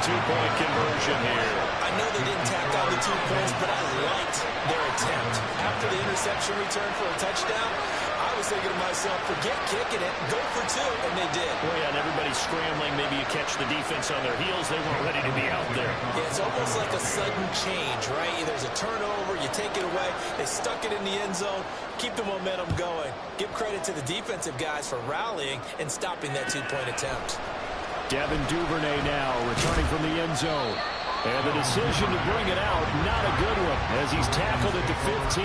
two-point conversion here. I know they didn't tack on the 2 points, but I liked their attempt. After the interception return for a touchdown, I was thinking to myself, forget kicking it, go for 2, and they did. Well, yeah, and everybody's scrambling. Maybe you catch the defense on their heels. They weren't ready to be out there. Yeah, it's almost like a sudden change, right? There's a turnover, you take it away, they stuck it in the end zone, keep the momentum going. Give credit to the defensive guys for rallying and stopping that 2-point attempt. Devin Duvernay now returning from the end zone. And the decision to bring it out, not a good one, as he's tackled at the 15.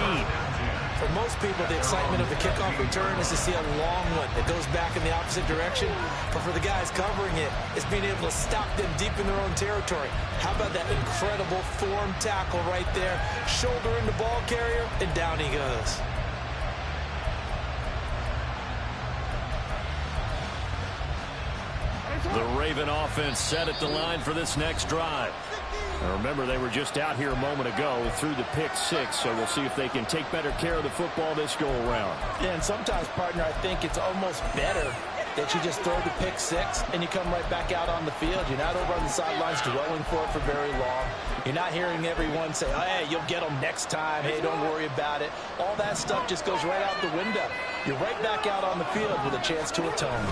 For most people, the excitement of the kickoff return is to see a long one that goes back in the opposite direction. But for the guys covering it, it's being able to stop them deep in their own territory. How about that incredible form tackle right there? Shoulder in the ball carrier, and down he goes. The Raven offense set at the line for this next drive. Now remember, they were just out here a moment ago through the pick 6, so we'll see if they can take better care of the football this go-around. Yeah, and sometimes, partner, I think it's almost better that you just throw the pick 6 and you come right back out on the field. You're not over on the sidelines dwelling for it for very long. You're not hearing everyone say, oh, hey, you'll get them next time. Hey, don't worry about it. All that stuff just goes right out the window. You're right back out on the field with a chance to atone.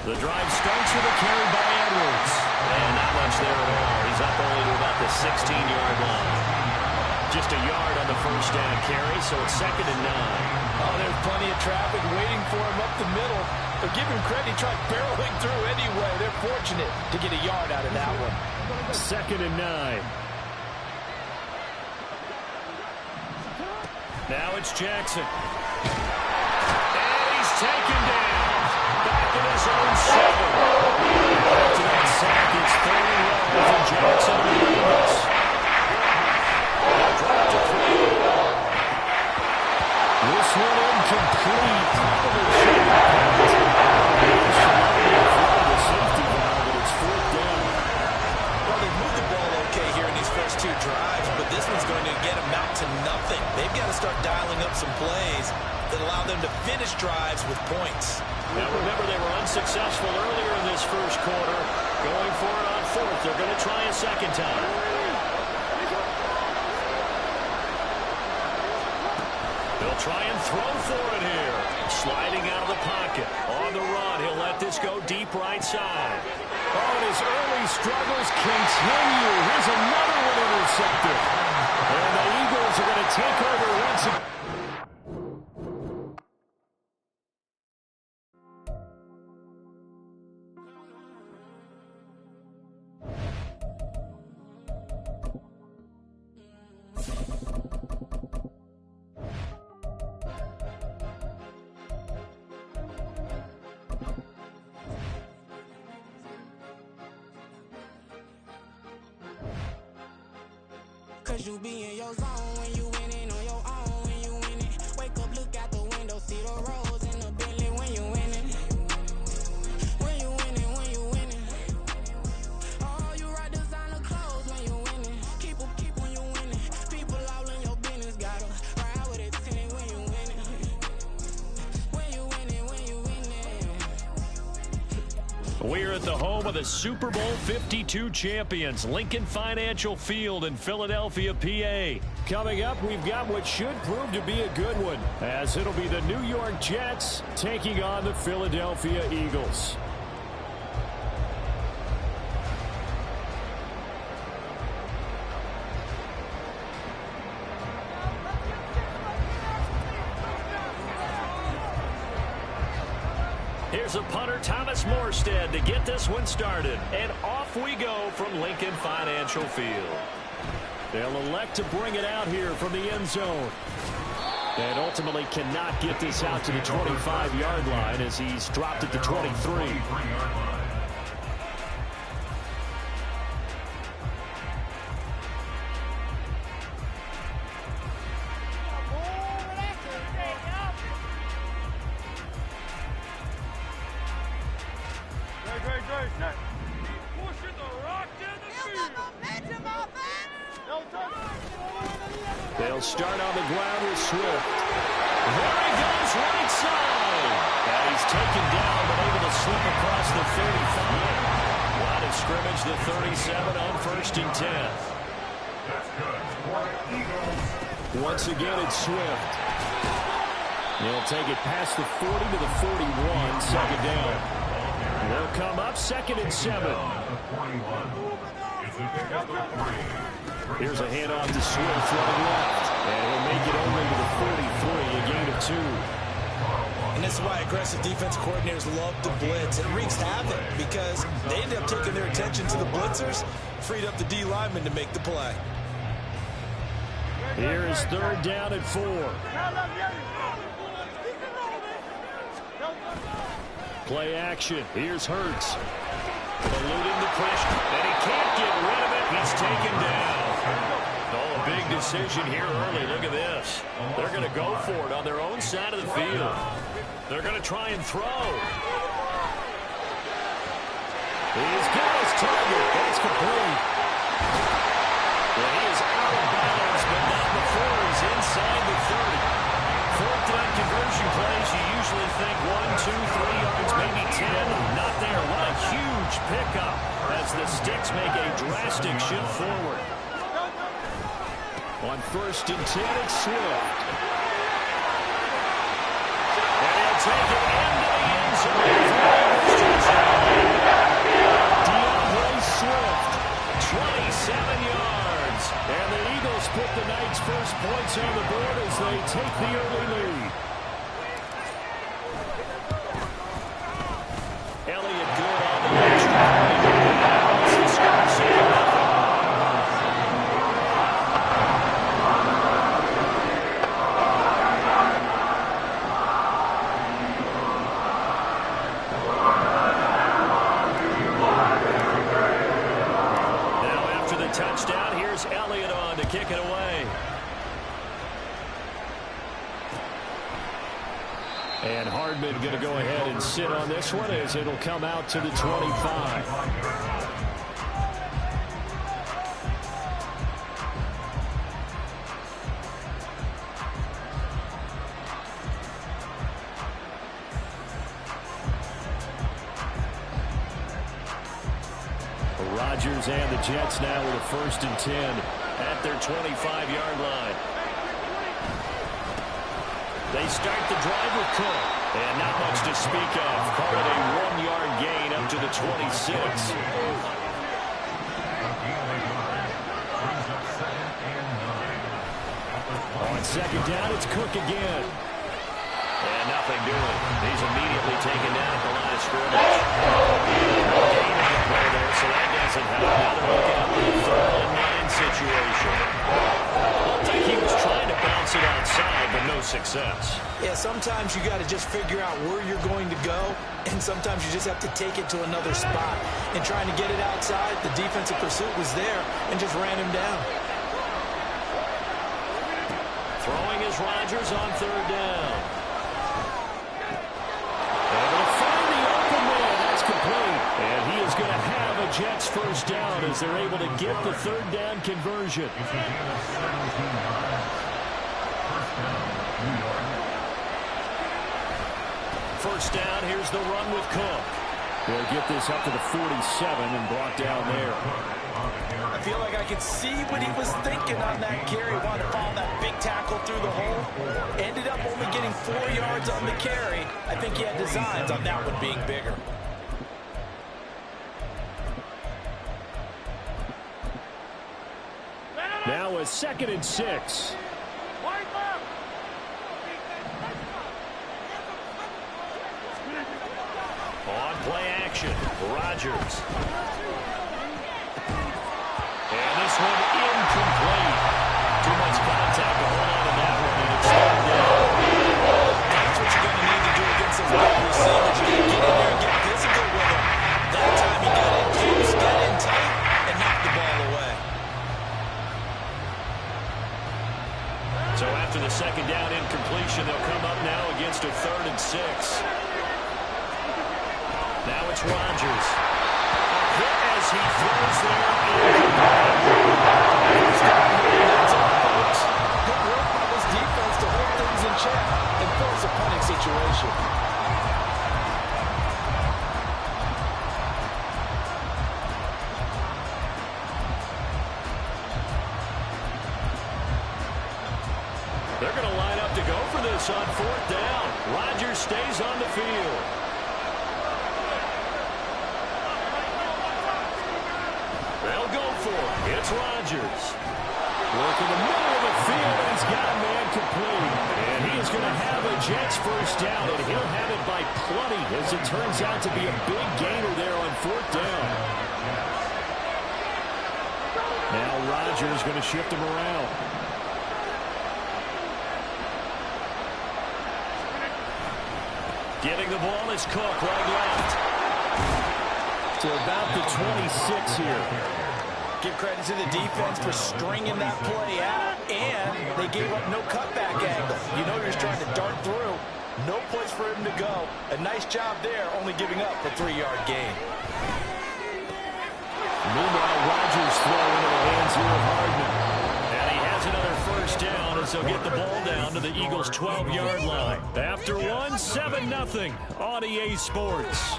The drive starts with a carry by Edwards. And not much there at all. He's up only to about the 16-yard line. Just a yard on the first down carry, so it's 2nd and 9. Oh, there's plenty of traffic waiting for him up the middle. But give him credit, he tried barreling through anyway. They're fortunate to get a yard out of that one. 2nd and 9. Now it's Jackson. And he's taken down. Back in his own 7. After that sack, it's 3rd and 1 for Jackson and the Eagles. They'll drop to 3. This one incomplete. Probably should have been the safety valve, but it's 4th down. Well, they've moved the ball okay here in these first 2 drives, but this one's going to get them out to nothing. They've got to start dialing up some plays that allow them to finish drives with points. Now remember, they were unsuccessful earlier in this first quarter. Going for it on 4th. They're going to try a second time. They'll try and throw for it here. Sliding out of the pocket. On the run, he'll let this go deep right side. Oh, and his early struggles continue. Here's another one intercepted. And the Eagles are going to take over once again. Cause you be in your zone when you winning on your own. When you winning, wake up, look out the window, see the rose in the Bentley when you winning. When you winning, when you winning. Oh, you right designer clothes when you winning. Keep when you winning. People all in your business, gotta ride with it tinted when you winning. When you winning, when you winning. We're at the home of the Super Bowl 52 champions, Lincoln Financial Field in Philadelphia, PA. Coming up, we've got what should prove to be a good one, as it'll be the New York Jets taking on the Philadelphia Eagles. Here's a punter, Thomas Morstead, to get this one started. And off we go from Lincoln Financial Field. They'll elect to bring it out here from the end zone. And ultimately cannot get this out to the 25-yard line as he's dropped at the 23. They'll start on the ground with Swift. There he goes, right side. And he's taken down, but able to slip across the 35. A lot of scrimmage, the 37 on 1st and 10. Once again, it's Swift. They'll take it past the 40 to the 41, second down. They'll come up 2nd and 7. Here's a handoff to Swift running left. And he'll make it only to the 43, a gain of 2. And this is why aggressive defense coordinators love to blitz. It wreaks havoc because they end up taking their attention to the blitzers, freed up the D lineman to make the play. Here is 3rd down at 4. Play action. Here's Hurts. Eluding the pressure, and he can't get rid of it. He's taken down. Oh, a big decision here early. Look at this. They're going to go for it on their own side of the field. They're going to try and throw. He's got his target. That's complete. Well, he is out of bounds, but not before he's inside the 30. 4th down conversion plays, you usually think 1, 2, 3 yards, maybe 10. Not there. What a huge pickup as the Sticks make a drastic shift forward. On 1st and 10, it's Swift. And he'll take it into the end zone. DeAndre Swift, 27 yards. And the Eagles put the night's first points on the board as they take the early lead. Elliott good on the extra point. Touchdown. Here's Elliott on to kick it away. And Hardman going to go ahead and sit on this one as it'll come out to the 25. Rodgers and the Jets now with a 1st and 10 at their 25-yard line. They start the drive with Cook. And not much to speak of. Call it a 1-yard gain up to the 26. On 2nd down, it's Cook again. And nothing doing. He's immediately taken down at the line of scrimmage. So that doesn't help. Now they're looking at the 3rd and 9 situation. Looked like he was trying to bounce it outside, but no success. Yeah, sometimes you got to just figure out where you're going to go, and sometimes you just have to take it to another spot. And trying to get it outside, the defensive pursuit was there and just ran him down. Throwing is Rodgers on 3rd down. And he is going to have a Jets 1st down as they're able to get the 3rd down conversion. 1st down, here's the run with Cook. They'll get this up to the 47 and brought down there. I feel like I could see what he was thinking on that carry. Wanted to follow that big tackle through the hole. Ended up only getting 4 yards on the carry. I think he had designs on that one being bigger. Now a 2nd and 6. On play action, Rodgers. And this one incomplete. Too much contact to hold on to that one, and it's third down. That's what you're going to need to do against those wide receivers. You got to get in there and get physical with them. That time he got in close, got in tight, and knocked the ball away. So after the 2nd down incompletion, they'll come up now against a 3rd and 6. Now it's Rodgers. A hit as he throws there. Good work by this defense to hold things in check and force a punting situation. They're going to line up to go for this on 4th down. Rodgers stays on the field. They'll go for it. It's Rodgers. Work in the middle of the field, and he's got a man complete. And he is going to have a Jets first down, and he'll have it by plenty, as it turns out to be a big gainer there on 4th down. Now Rodgers going to shift him around. Getting the ball is Cook, right left. To about the 26 here. Give credit to the defense for stringing that play out, and they gave up no cutback angle. You know you're just trying to dart through. No place for him to go. A nice job there, only giving up a 3-yard gain. Meanwhile, Rodgers throwing into the hands here of Hardman. And he has another first down as they'll get the ball down to the Eagles' 12-yard line. After one, 7-0 on EA Sports.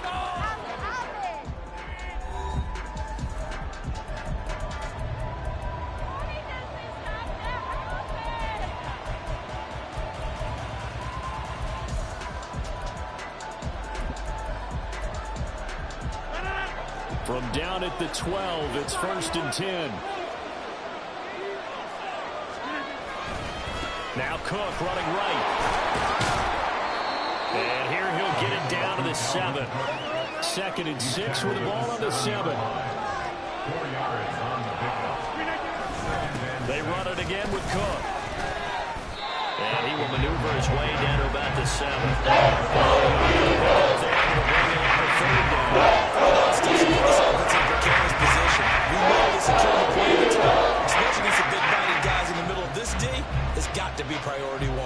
From down at the 12, it's 1st and 10. Now Cook running right. And here he'll get it down to the 7. 2nd and 6 with the ball on the 7. They run it again with Cook. And he will maneuver his way down to about the 7. This offense in precarious position. We know this is turn the play of the time, especially against the big-bodied guys in the middle of this D. It's got to be priority 1.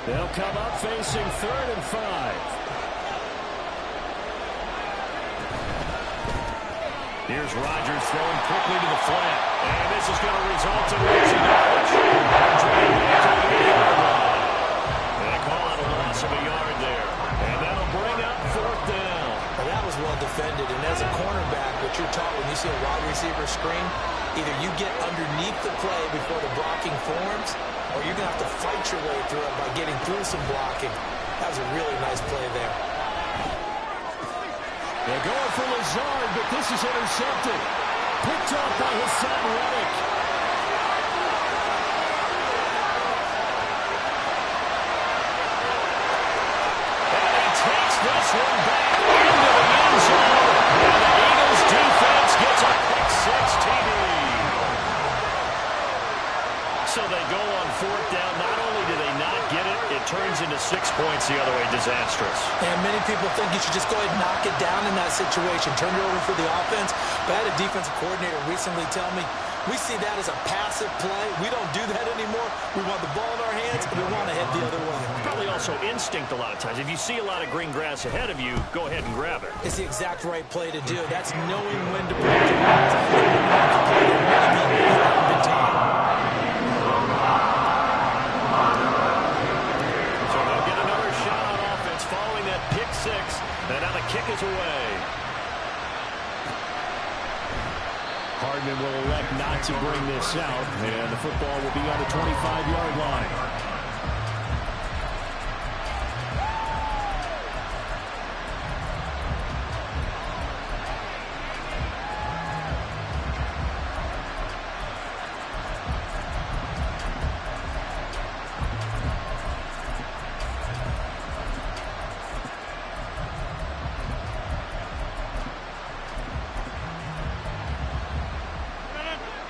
They'll come up facing 3rd and 5. Here's Rodgers throwing quickly to the flat. And this is going to result in losing yards. And they call out a loss of a yard there. And that'll bring up 4th down. Well, that was well defended. And as a cornerback, what you're taught when you see a wide receiver screen, either you get underneath the play before the blocking forms, or you're going to have to fight your way through it by getting through some blocking. That was a really nice play there. They're going for Lazard, but this is intercepted. Picked off by Hassan Reddick. And he takes this one back into the end zone. And the Eagles defense gets a quick 6 TD. So they go on 4th down. Not only do they not get it, it turns into 6 points the other way. Disastrous. And many people think you should just go ahead and knock it down in that situation. Turn it over for the offense. But I had a defensive coordinator recently tell me, we see that as a passive play. We don't do that anymore. We want the ball in our hands, and we want to head the other way. Probably also instinct a lot of times. If you see a lot of green grass ahead of you, go ahead and grab it. It's the exact right play to do. That's knowing when to break your hands. Good time. And now the kick is away. Hardman will elect not to bring this out, and the football will be on the 25-yard line.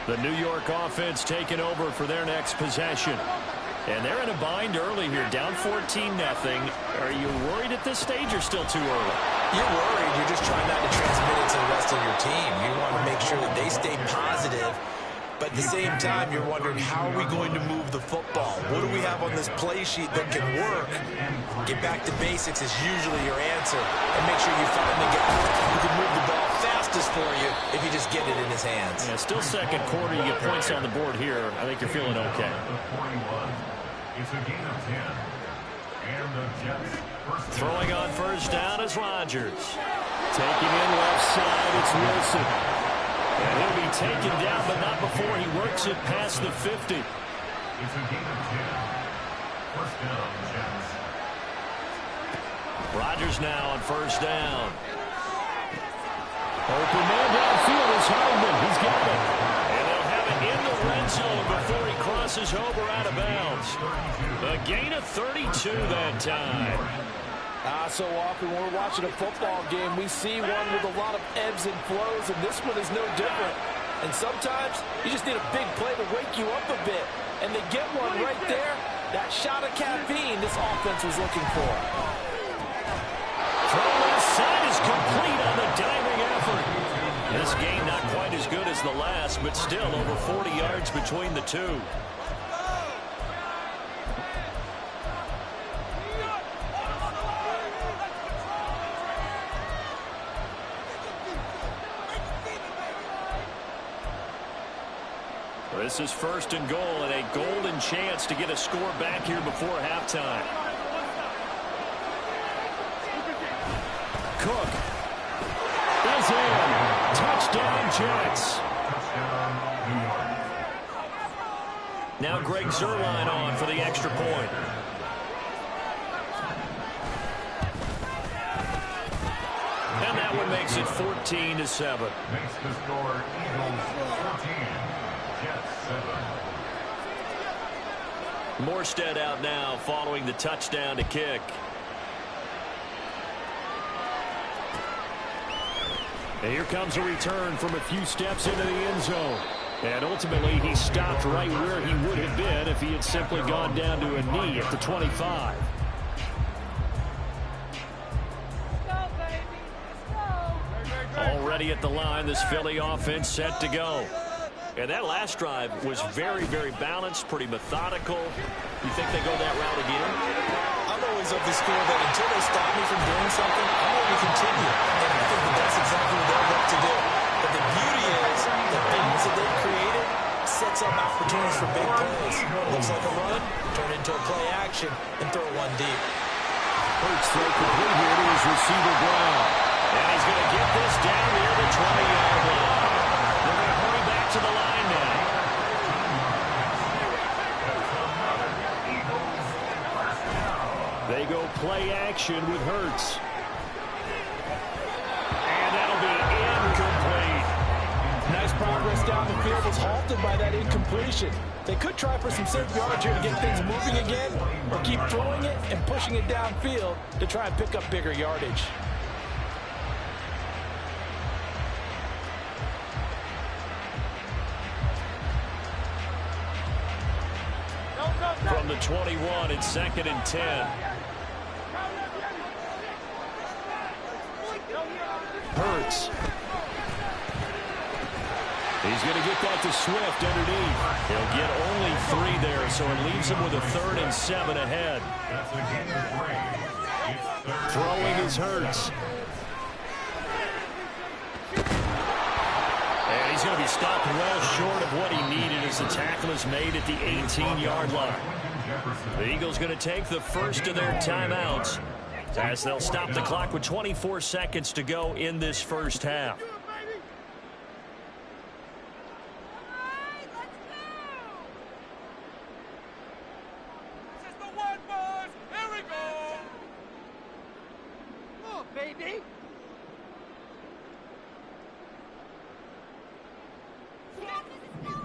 The New York offense taking over for their next possession. And they're in a bind early here, down 14-0. Are you worried at this stage or still too early? You're worried. You're just trying not to transmit it to the rest of your team. You want to make sure that they stay positive. But at the same time, you're wondering, how are we going to move the football? What do we have on this play sheet that can work? Get back to basics is usually your answer. And make sure you find the guy who can move the ball fastest for you if you just get it in his hands. Yeah, still 2nd quarter. You get points on the board here. I think you're feeling okay. It's a gain of 10. And the Jets. Throwing on 1st down is Rodgers. Taking in left side, it's Wilson. And he'll be taken down, but not before he works it past the 50. It's a gain of 10. First down, Jets. Rodgers now on first down. Open man downfield is Hardman. He's got it. And they'll have it in the red zone before he crosses over out of bounds. A gain of 32 that time. So often when we're watching a football game, we see one with a lot of ebbs and flows, and this one is no different. And sometimes you just need a big play to wake you up a bit. And they get one right there. That shot of caffeine this offense was looking for. Throw left side is complete on the diving effort. This game not quite as good as the last, but still over 40 yards between the two. This is first and goal and a golden chance to get a score back here before halftime. Cook is in. Touchdown, Jets. Now Greg Zuerlein on for the extra point. And that one makes it 14-7. Makes the score Eagles 14. Morstead out now following the touchdown to kick. And here comes a return from a few steps into the end zone. And ultimately he stopped right where he would have been if he had simply gone down to a knee at the 25. Already at the line, this Philly offense set to go. And that last drive was very, very balanced, pretty methodical. You think they go that route again? I'm always of the school that until they stop me from doing something, I'm going to continue. And I think that that's exactly what they're going to do. But the beauty is the things that they've created sets up opportunities for big plays. Looks like a run, turn into a play action, and throw one deep. Hurts throw complete here to his receiver Brown. And he's going to get this down near the 20-yard line. They're going to hurry back to the line now. They go play action with Hurts. And that'll be incomplete. Nice progress down the field was halted by that incompletion. They could try for some safe yards here to get things moving again, or keep throwing it and pushing it downfield to try and pick up bigger yardage. From the 21, it's 2nd and 10. Hurts. He's going to get that to Swift underneath. He'll get only 3 there, so it leaves him with a 3rd and 7 ahead. Throwing is Hurts. And he's going to be stopped well short of what he needed as the tackle is made at the 18-yard line. The Eagles going to take the first of their timeouts as they'll stop the clock with 24 seconds to go in this first half.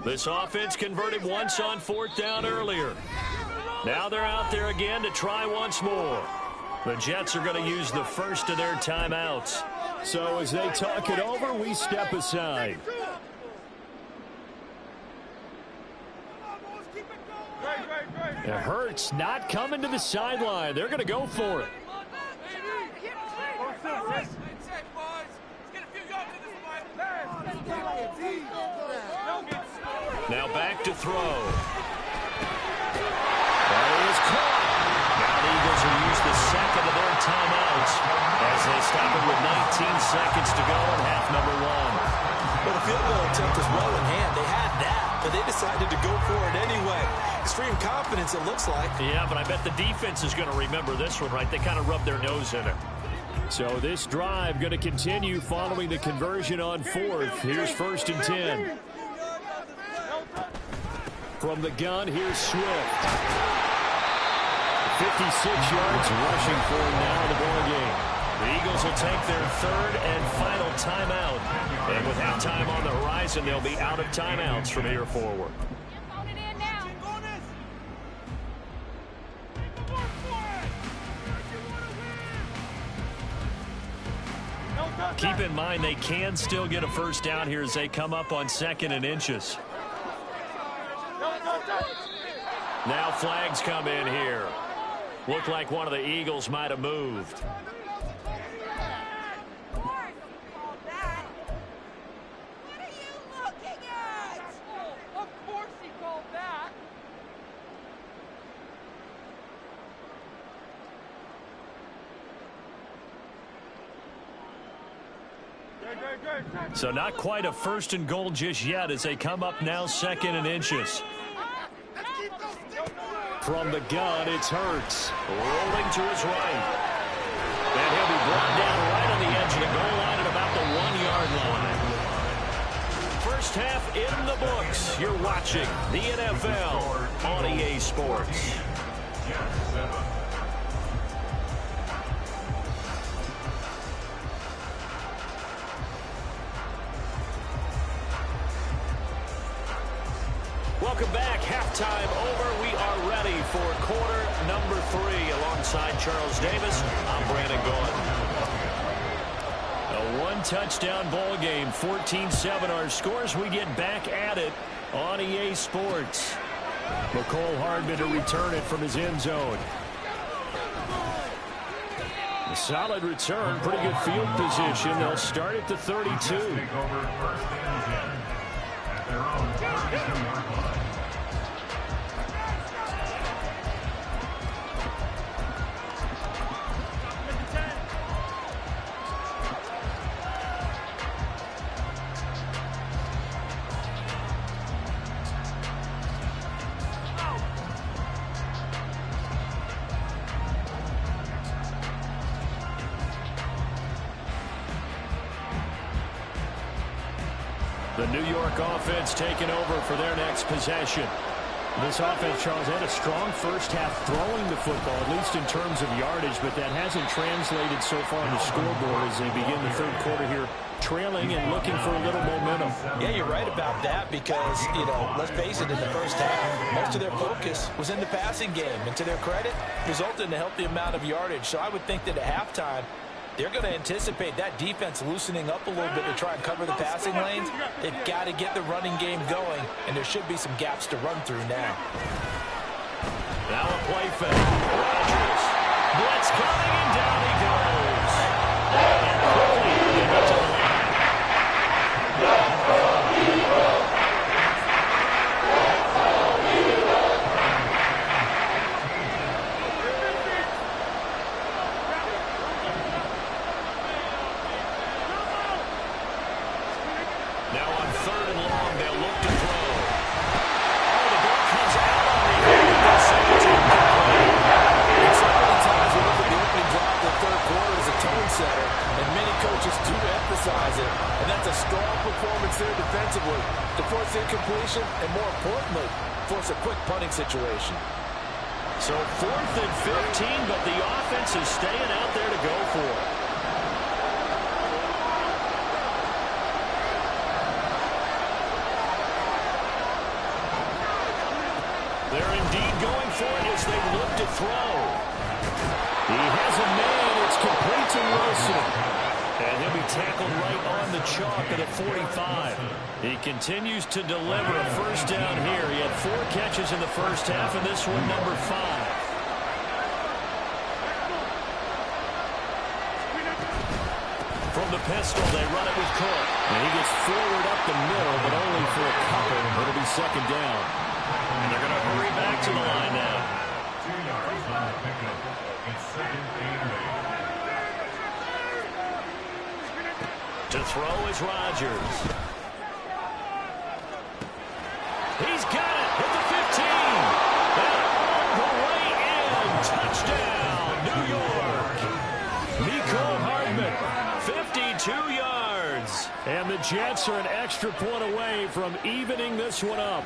This offense converted once on 4th down earlier. Now they're out there again to try once more. The Jets are going to use the first of their timeouts. So as they talk it over, we step aside. It hurts not coming to the sideline. They're going to go for it. Now back to throw. That is caught. Now the Eagles will use the second of their timeouts as they stop it with 19 seconds to go in half number 1. Well, the field goal attempt was well in hand. They had that, but they decided to go for it anyway. Extreme confidence, it looks like. Yeah, but I bet the defense is going to remember this one, right? They kind of rubbed their nose in it. So this drive going to continue following the conversion on fourth. Here's 1st and 10. From the gun, here's Swift. 56 yards rushing for him now in the ball game. The Eagles will take their 3rd and final timeout. And with halftime on the horizon, they'll be out of timeouts from here forward. Keep in mind they can still get a first down here as they come up on 2nd and inches. Now flags come in here. Looked like one of the Eagles might have moved. So not quite a 1st and goal just yet as they come up now 2nd and inches. From the gun, it's Hurts. Rolling to his right. And he'll be brought down right on the edge of the goal line at about the 1-yard line. First half in the books. You're watching the NFL on EA Sports. Welcome back. Halftime over. We are ready for quarter number 3. Alongside Charles Davis, I'm Brandon Gaudin. A one-touchdown ball game, 14-7 our scores. We get back at it on EA Sports. McCole Hardman to return it from his end zone. A solid return, pretty good field position. They'll start at the 32. The New York offense taking over for their next possession. This offense, Charles, had a strong first half throwing the football, at least in terms of yardage, but that hasn't translated so far on the scoreboard as they begin the 3rd quarter here, trailing and looking for a little momentum. Yeah, you're right about that because, let's face it, in the first half, most of their focus was in the passing game. And to their credit, resulted in a healthy amount of yardage. So I would think that at halftime, they're going to anticipate that defense loosening up a little bit to try and cover the passing lanes. They've got to get the running game going, and there should be some gaps to run through now. Now a play fake. Rodgers. Blitz coming, and down he goes. And quickly into the line. Now on 3rd and long, they'll look to throw. Oh, the ball comes out on the end. They'll say it's incomplete. It's so many times we look at the opening drive of the 3rd quarter as a tone setter, and many coaches do emphasize it. And that's a strong performance there defensively to force incompletion and, more importantly, force a quick punting situation. So 4th and 15, but the offense is staying out there to go for it. They're indeed going for it as they look to throw. He has a man. It's complete to Wilson. And he'll be tackled right on the chalk at a 45. He continues to deliver a first down here. He had 4 catches in the first half, and this one number 5. From the pistol, they run it with Cook. And he gets forward up the middle, but only for a couple. It'll be 2nd down. And they're going to hurry back to the line now. 2 yards on the pickup. It's 2nd and 8. To throw is Rodgers. He's got it at the 15. And on the way in. Touchdown, New York. Mecole Hardman Jets are an extra point away from evening this one up.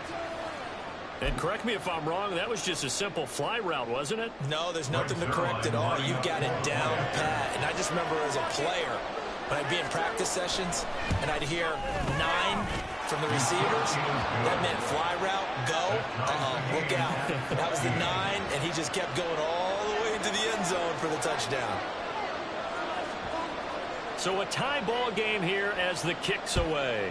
And correct me if I'm wrong, that was just a simple fly route, wasn't it? No, there's nothing to correct at all. You've got it down pat. And I just remember as a player, when I'd be in practice sessions and I'd hear 9 from the receivers, that meant fly route, go, look out. That was the 9, and he just kept going all the way into the end zone for the touchdown. So a tie ball game here as the kick's away.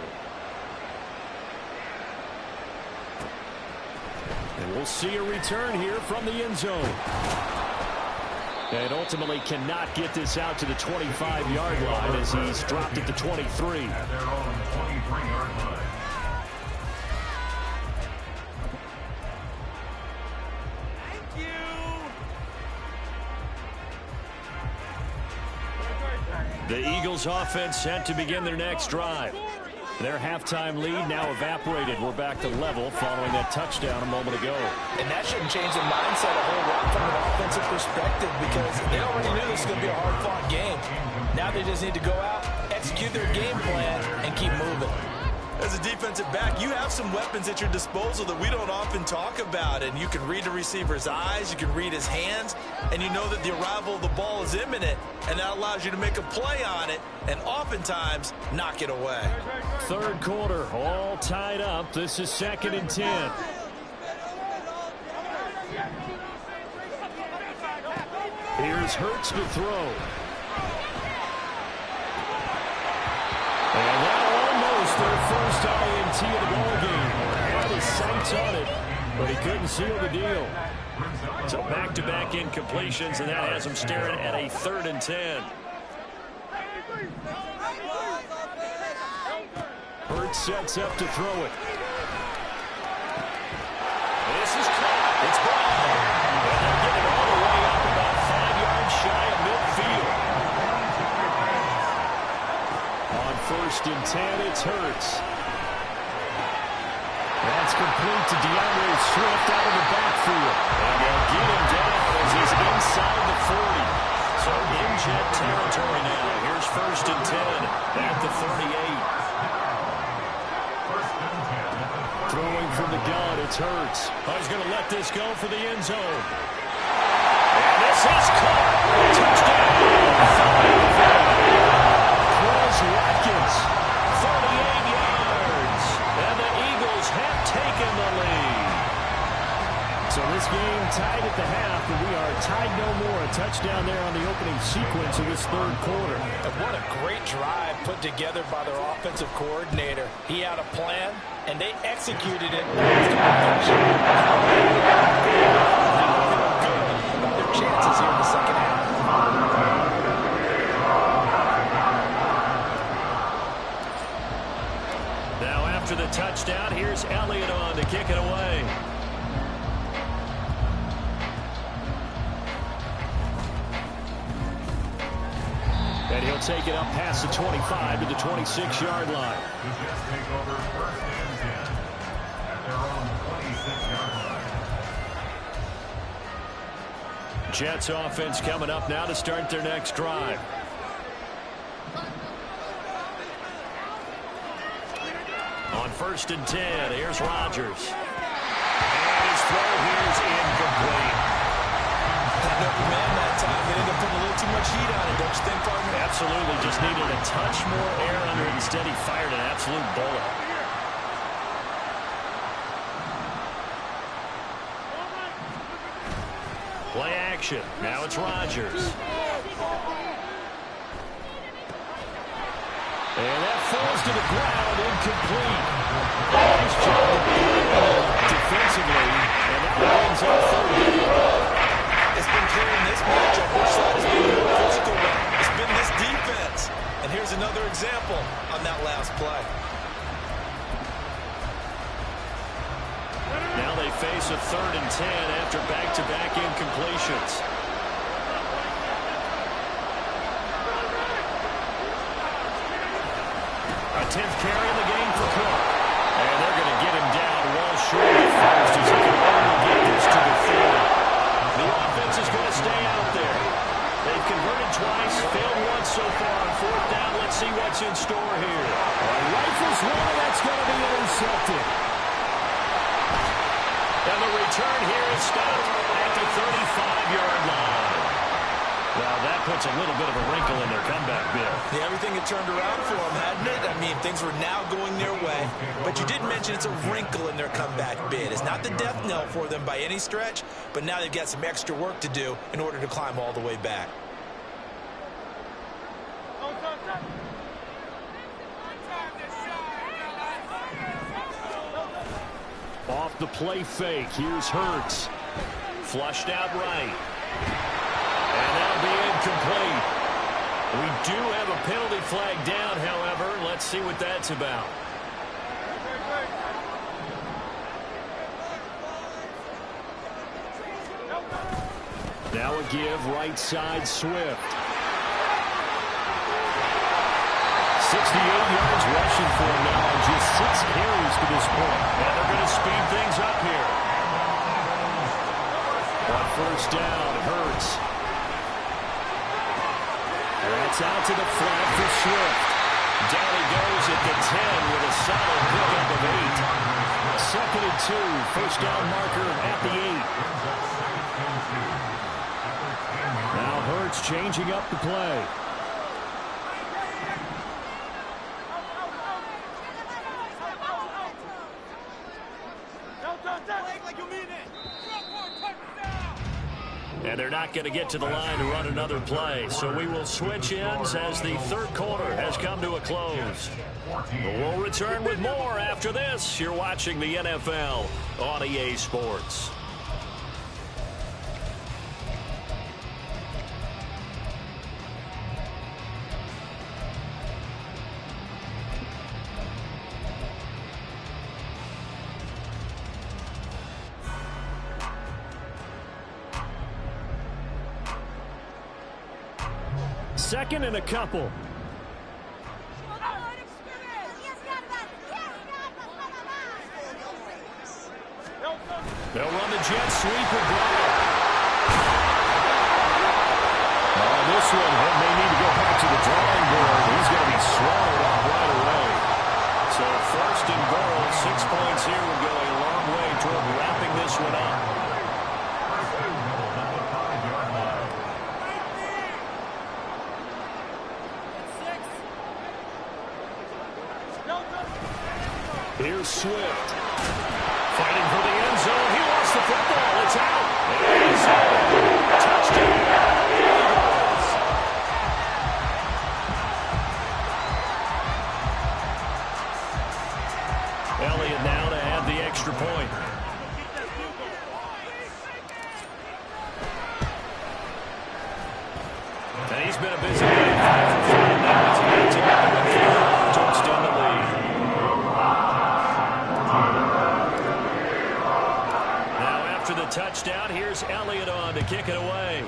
And we'll see a return here from the end zone. And ultimately cannot get this out to the 25-yard line as he's dropped at the 23. At their own 23-yard line. The Eagles offense set to begin their next drive. Their halftime lead now evaporated. We're back to level following that touchdown a moment ago. And that shouldn't change the mindset a whole lot from an offensive perspective because they already knew this was going to be a hard-fought game. Now they just need to go out, execute their game plan, and keep moving. As a defensive back, you have some weapons at your disposal that we don't often talk about. And you can read the receiver's eyes, you can read his hands, and you know that the arrival of the ball is imminent. And that allows you to make a play on it and oftentimes knock it away. Third quarter, all tied up. This is 2nd and 10. Here's Hurts to throw. And that almost their first INT of the ball game. Had his sights on it, but he couldn't seal the deal. So back-to-back incompletions, and that has him staring at a 3rd and 10. Hurts sets up to throw it. This is caught. It's ball. And they'll get it all the way up about 5 yards shy of midfield. On 1st and 10, it's Hurts. That's complete to DeAndre Swift out of the backfield. And they'll get him down as he's inside the 40. So in jet territory now. Here's 1st and 10 at the 38. Throwing from the gun, it's Hurts. Oh, he's going to let this go for the end zone. And this is caught. Touchdown. Chris Watkins, 38 yards. And the Eagles have taken the lead. So this game tied at the half, but we are tied no more. A touchdown there on the opening sequence of this 3rd quarter. And what a great drive put together by their offensive coordinator. He had a plan, and they executed it. About their chances here in the second half. Now after the touchdown, here's Elliott on to kick it away. And he'll take it up past the 25 to the 26-yard line. The Jets take over 1st and 10 at their own 26-yard line. Jets offense coming up now to start their next drive. On 1st and 10, here's Rodgers. And his throw here is incomplete. Had no command that time. They ended up putting a little too much heat on it, don't you think, partner? Absolutely. Just needed a touch more air under it. Instead, he fired an absolute bullet. Play action. Now it's Rodgers. And that falls to the ground, incomplete. Nice job defensively, and that wins up 30. It's been clear in this matchup which side has been the more physical one. It's been this defense. And here's another example on that last play. Now they face a 3rd and 10 after back-to-back incompletions. A 10th carry in the game for Cook. And they're going to get him down well short at first as he can only get this to the 40. The offense is going to stay out there. They've converted twice, failed once so far on 4th down. Let's see what's in store here. Right return here is stopped at the 35-yard line. Well, that puts a little bit of a wrinkle in their comeback bid. Yeah, everything had turned around for them, hadn't it? I mean, things were now going their way. But you did mention it's a wrinkle in their comeback bid. It's not the death knell for them by any stretch, but now they've got some extra work to do in order to climb all the way back. Off the play fake, here's Hurts. Flushed out right. And that'll be incomplete. We do have a penalty flag down, however. Let's see what that's about. Now a give, right side, Swift. 68 yards rushing for him now on just 6 carries to this point. And they're going to speed things up here. On first down, Hurts. That's out to the flat for Swift. Down he goes at the 10 with a solid pickup of 8. Second and 2, first down marker at the 8. Now Hurts changing up the play. And they're not going to get to the line to run another play. So we will switch ends as the third quarter has come to a close. We'll return with more after this. You're watching the NFL on EA Sports. Second and a couple. They'll run the jet sweeper. Oh, this one may need to go back to the drawing board. He's going to be swallowed up right away. So first and goal, 6 points here will go a long way toward wrapping this one up. Here's Swift. Fighting for the end zone. He lost the football. It's out. It's out. Touchdown. Eagles. Elliott now to add the extra point. And he's been a busy man. Now to extend the lead. The touchdown. Here's Elliott on to kick it away.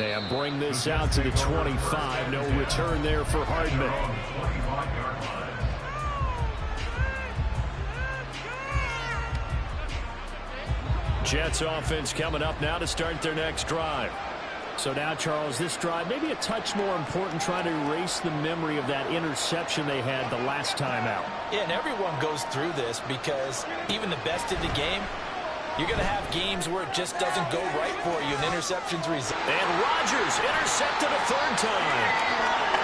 And bring this out to the 25. No return there for Hardman. Jets offense coming up now to start their next drive. So now, Charles, this drive maybe a touch more important, trying to erase the memory of that interception they had the last time out. Yeah, and everyone goes through this because even the best in the game, you're going to have games where it just doesn't go right for you, and interceptions result. And Rodgers intercepted a third time.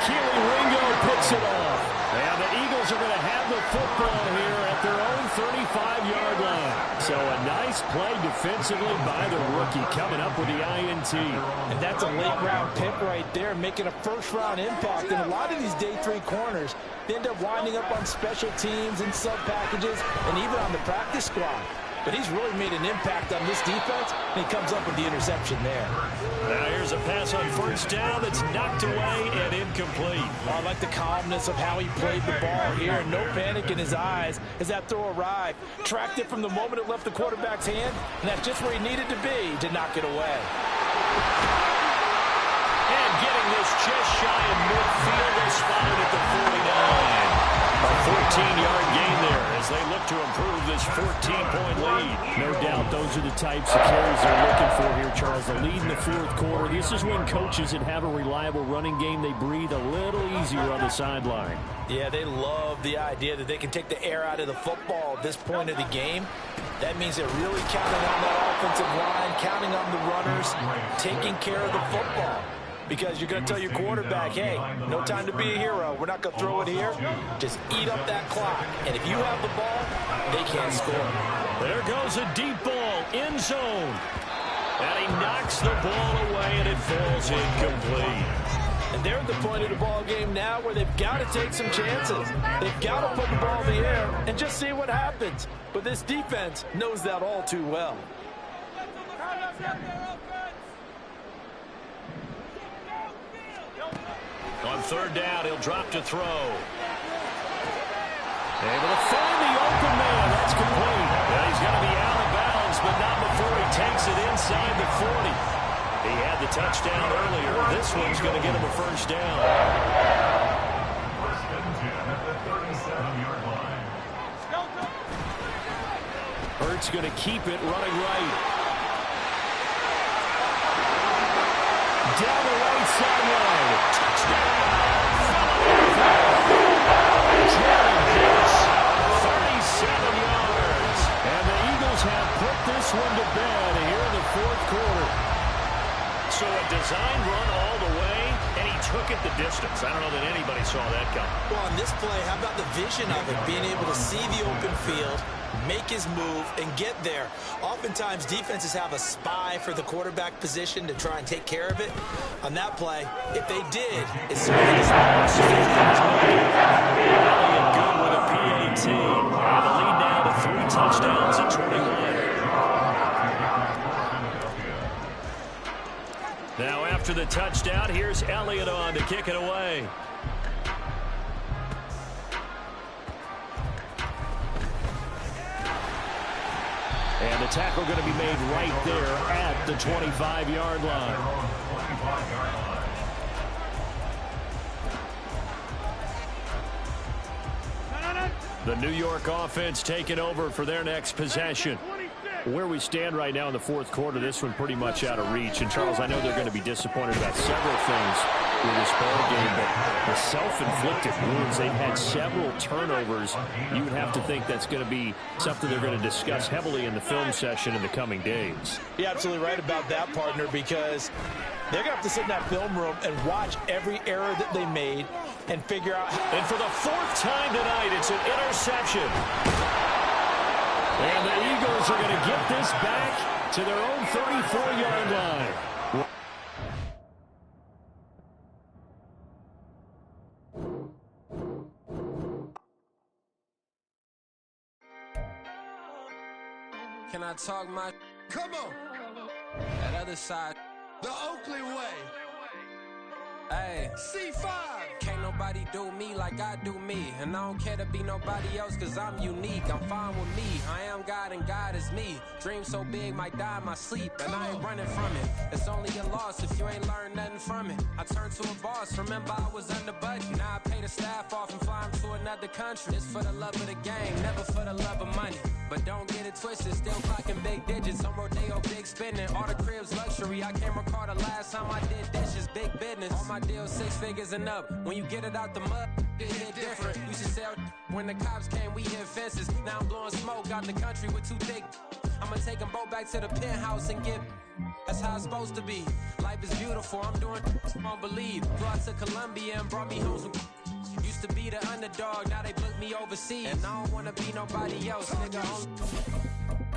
Keely Ringo picks it off. And the Eagles are going to have the football here at their own 35-yard line. So a nice play defensively by the rookie, coming up with the INT. And that's a late-round pick right there, making a first-round impact. And a lot of these day 3 corners, they end up winding up on special teams and sub-packages and even on the practice squad. But he's really made an impact on this defense, and he comes up with the interception there. Now here's a pass on first down that's knocked away and incomplete. I like the calmness of how he played the ball here. No panic in his eyes as that throw arrived. Tracked it from the moment it left the quarterback's hand, and that's just where he needed to be to knock it away. And getting this just shy of midfield, they spotted at the 49. A 14-yard gain there as they look to improve this 14-point lead. No doubt those are the types of carries they're looking for here, Charles. The lead in the fourth quarter. This is when coaches that have a reliable running game, they breathe a little easier on the sideline. Yeah, they love the idea that they can take the air out of the football at this point of the game. That means they're really counting on that offensive line, counting on the runners, taking care of the football. Because you're going to tell your quarterback, hey, no time to be a hero. We're not going to throw it here. Just eat up that clock. And if you have the ball, they can't score. There goes a deep ball, end zone. And he knocks the ball away, and it falls incomplete. And they're at the point of the ball game now where they've got to take some chances. They've got to put the ball in the air and just see what happens. But this defense knows that all too well. On third down, he'll drop to throw. Able to find the open man. That's complete. Well, he's going to be out of bounds, but not before he takes it inside the 40. He had the touchdown earlier. This one's going to get him a first down. First and 10 at the 37-yard line. Hurts going to keep it running right. Down the right sideline. Touchdown. 37 yards. And the Eagles have put this one to bed here in the fourth quarter. So a design run all the way, and he took it the distance. I don't know that anybody saw that coming. Well, on this play, how about the vision of it? Being able to see the open field, make his move, and get there. Oftentimes, defenses have a spy for the quarterback position to try and take care of it. On that play, if they did, it's certainly good with a PAT. And the lead now to 3 touchdowns and 21. Now after the touchdown, here's Elliott on to kick it away. And the tackle going to be made right there at the 25-yard line. The New York offense taking over for their next possession. Where we stand right now in the fourth quarter, this one pretty much out of reach. And, Charles, I know they're going to be disappointed about several things with this ball game, but the self-inflicted wounds, they've had several turnovers. You would have to think that's going to be something they're going to discuss heavily in the film session in the coming days. You're absolutely right about that, partner, because they're going to have to sit in that film room and watch every error that they made and figure out. And for the fourth time tonight, it's an interception. And the Eagles are going to get this back to their own 34-yard line. Can I talk my... Come on. That other side. The Oakley way. Hey. C5. Can't nobody do me like I do me. And I don't care to be nobody else cause I'm unique. I'm fine with me. I am God and God is me. Dream so big might die in my sleep. And I ain't running from it. It's only a loss if you ain't learned nothing from it. I turned to a boss. Remember I was under budget. Now I pay the staff off and fly them to another country. It's for the love of the game, never for the love of money. But don't get it twisted, still clocking big digits. On Rodeo, big spending. All the cribs luxury. I can't recall the last time I did dishes. Big business. All my deals 6 figures and up. When you get it out the mud, it hit different. Used to sell when the cops came, we hit fences. Now I'm blowing smoke out the country with 2 thick. I'ma take them both back to the penthouse and get. That's how it's supposed to be. Life is beautiful. I'm doing won't believe. Flew out to Colombia and brought me home some. Used to be the underdog, now they book me overseas. And I don't wanna be nobody else, nigga.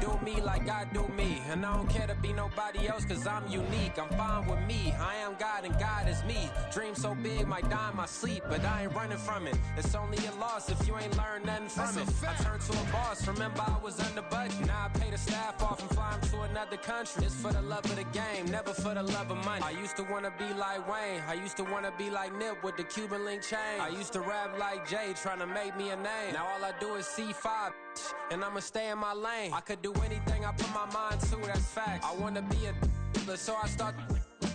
Do me like I do me. And I don't care to be nobody else cause I'm unique. I'm fine with me. I am God and God is me. Dream so big might die in my sleep, but I ain't running from it. It's only a loss if you ain't learned nothing from it. I turned to a boss, remember I was under budget. Now I pay the staff off and fly them to another country. It's for the love of the game, never for the love of money. I used to wanna be like Wayne. I used to wanna be like Nip with the Cuban link chain. I used to rap like Jay, trying to make me a name. Now all I do is C5, and I'ma stay in my lane. I could do anything I put my mind to, that's facts. I wanna be a so I start.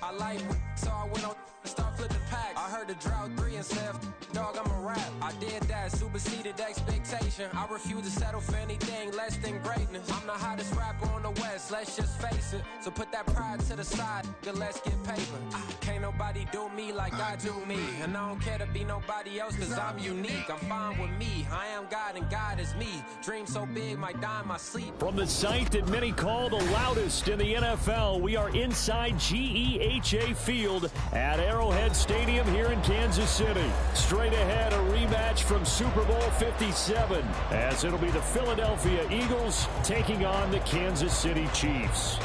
I like so I went on Start flipping packs. I heard the drought 3 and said, dog, I'm a rap. I did that, superseded expectation. I refuse to settle for anything less than greatness. I'm the hottest rapper on the West, let's just face it. So put that pride to the side, then let's get paper. Can't nobody do me like I do me. And I don't care to be nobody else, cause I'm unique. I'm fine with me, I am God and God is me. Dream so big, might die in my sleep. From the site that many call the loudest in the NFL, we are inside GEHA Field at Arrowhead Stadium here in Kansas City. Straight ahead, a rematch from Super Bowl 57, as it'll be the Philadelphia Eagles taking on the Kansas City Chiefs.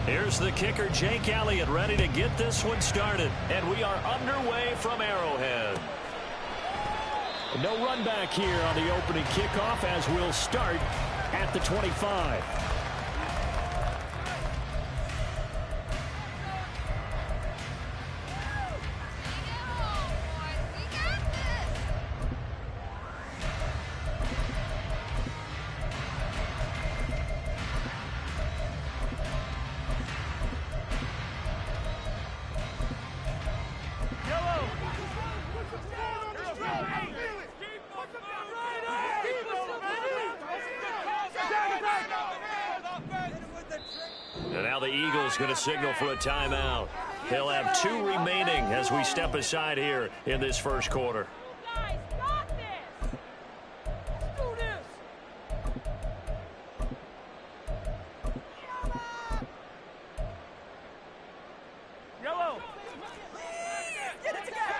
Here's the kicker, Jake Elliott, ready to get this one started. And we are underway from Arrowhead. No run back here on the opening kickoff as we'll start at the 25. And now the Eagles going to signal for a timeout. He'll have 2 remaining as we step aside here in this first quarter. Guys, stop this! Let's do this! Yellow! Get it together!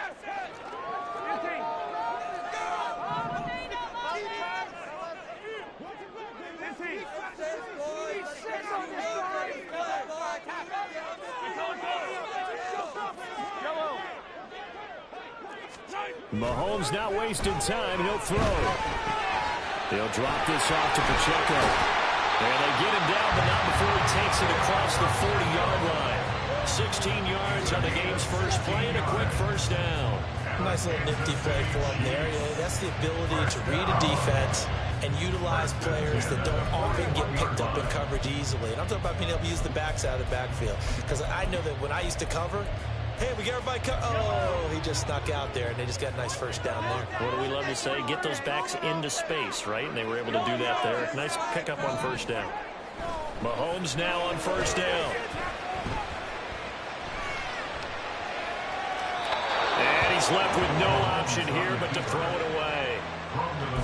Mahomes not wasting time. He'll throw. He'll drop this off to Pacheco. And they get him down, but not before he takes it across the 40-yard line. 16 yards on the game's first play and a quick first down. Nice little nifty play for him there. That's the ability to read a defense and utilize players that don't often get picked up in coverage easily. And I'm talking about being able to use the backs out of the backfield. Because I know that when I used to cover, hey, we got everybody oh, he just snuck out there, and they just got a nice first down there. What do we love to say? Get those backs into space, right? And they were able to do that there. Nice pickup on first down. Mahomes now on first down. And he's left with no option here but to throw it away.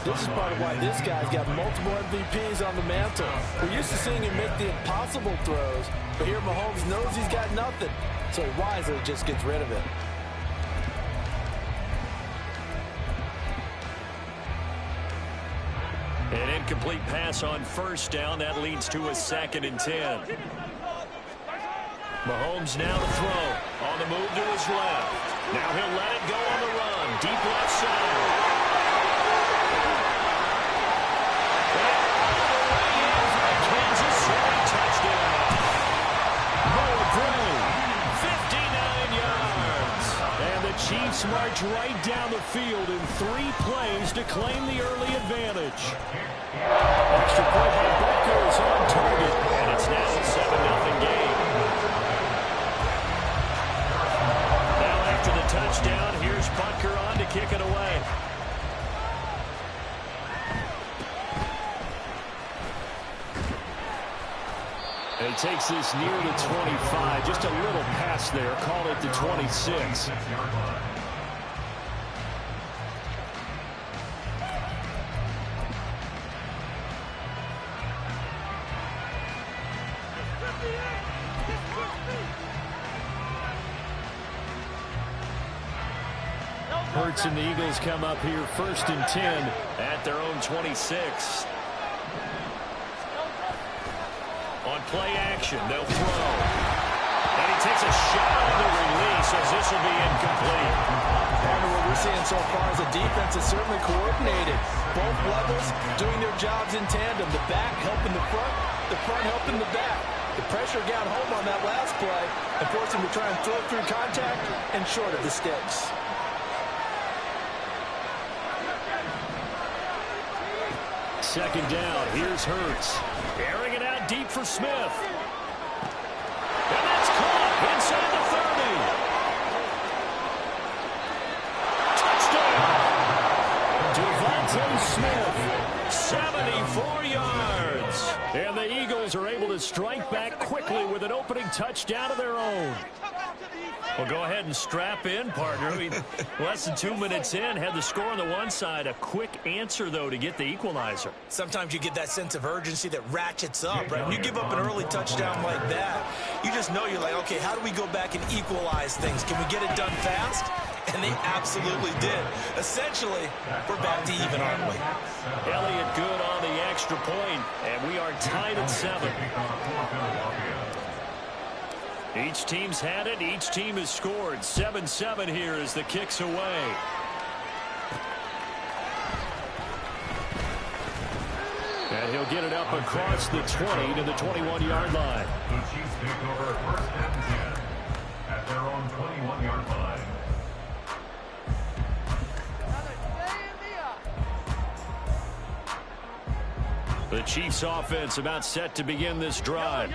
This is part of why this guy's got multiple MVPs on the mantle. We're used to seeing him make the impossible throws, but here Mahomes knows he's got nothing, so he wisely just gets rid of it. An incomplete pass on first down. That leads to a 2nd and 10. Mahomes now to throw. On the move to his left. Now he'll let it go on the run. Deep left side. Kansas City touchdown. More through. 59 yards. And the Chiefs march right down the field in 3 plays to claim the early advantage. Extra point by Butker is on target. And it's now a 7-0 game. Now after the touchdown, here's Butker on to kick it away. And he takes this near the 25. Just a little pass there. Call it the 26. Hurts and the Eagles come up here 1st and 10 at their own 26. On play action, they'll throw. And he takes a shot on the release as this will be incomplete. And what we're seeing so far is a defense is certainly coordinated. Both levels doing their jobs in tandem. The back helping the front helping the back. The pressure got home on that last play and forced him to try and throw through contact and short of the sticks. Second down. Here's Hurts. Airing it out deep for Smith. And that's caught inside the 30. Touchdown. Devontae Smith, 74 yards. And the Eagles are able to strike back quickly with an opening touchdown of their own. Well, go ahead and strap in, partner. Less than 2 minutes in, had the score on the one side. A quick answer, though, to get the equalizer. Sometimes you get that sense of urgency that ratchets up, right? When you give up an early touchdown like that, you just know you're like, okay, how do we go back and equalize things? Can we get it done fast? And they absolutely did. Essentially, we're back to even, aren't we? Elliott good on the extra point, and we are tied at 7. Each team's had it. Each team has scored. 7-7 here as the kick's away. And he'll get it up across the 20 to the 21-yard line. The Chiefs take over first and 10 at their own 21-yard line. The Chiefs offense about set to begin this drive.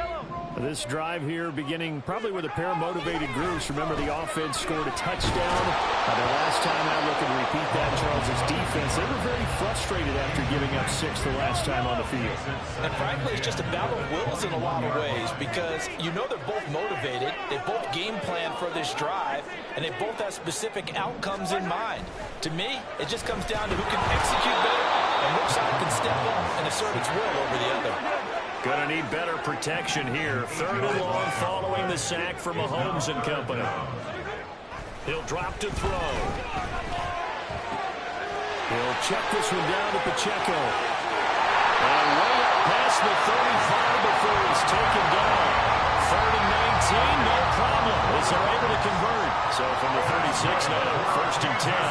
This drive here beginning probably with a pair of motivated groups. Remember, the offense scored a touchdown. Their last time out, looking to repeat that, Charles' defense. They were very frustrated after giving up 6 the last time on the field. And frankly, it's just a battle of wills in a lot of ways because you know they're both motivated. They both game plan for this drive, and they both have specific outcomes in mind. To me, it just comes down to who can execute better and which side can step up and assert its will over the other. Gonna need better protection here. 3rd and long following the sack from Mahomes and company. He'll drop to throw. He'll check this one down to Pacheco. And way up past the 35 before he's taken down. 3rd and 19, no problem, as they're able to convert. So from the 36 now, 1st and 10.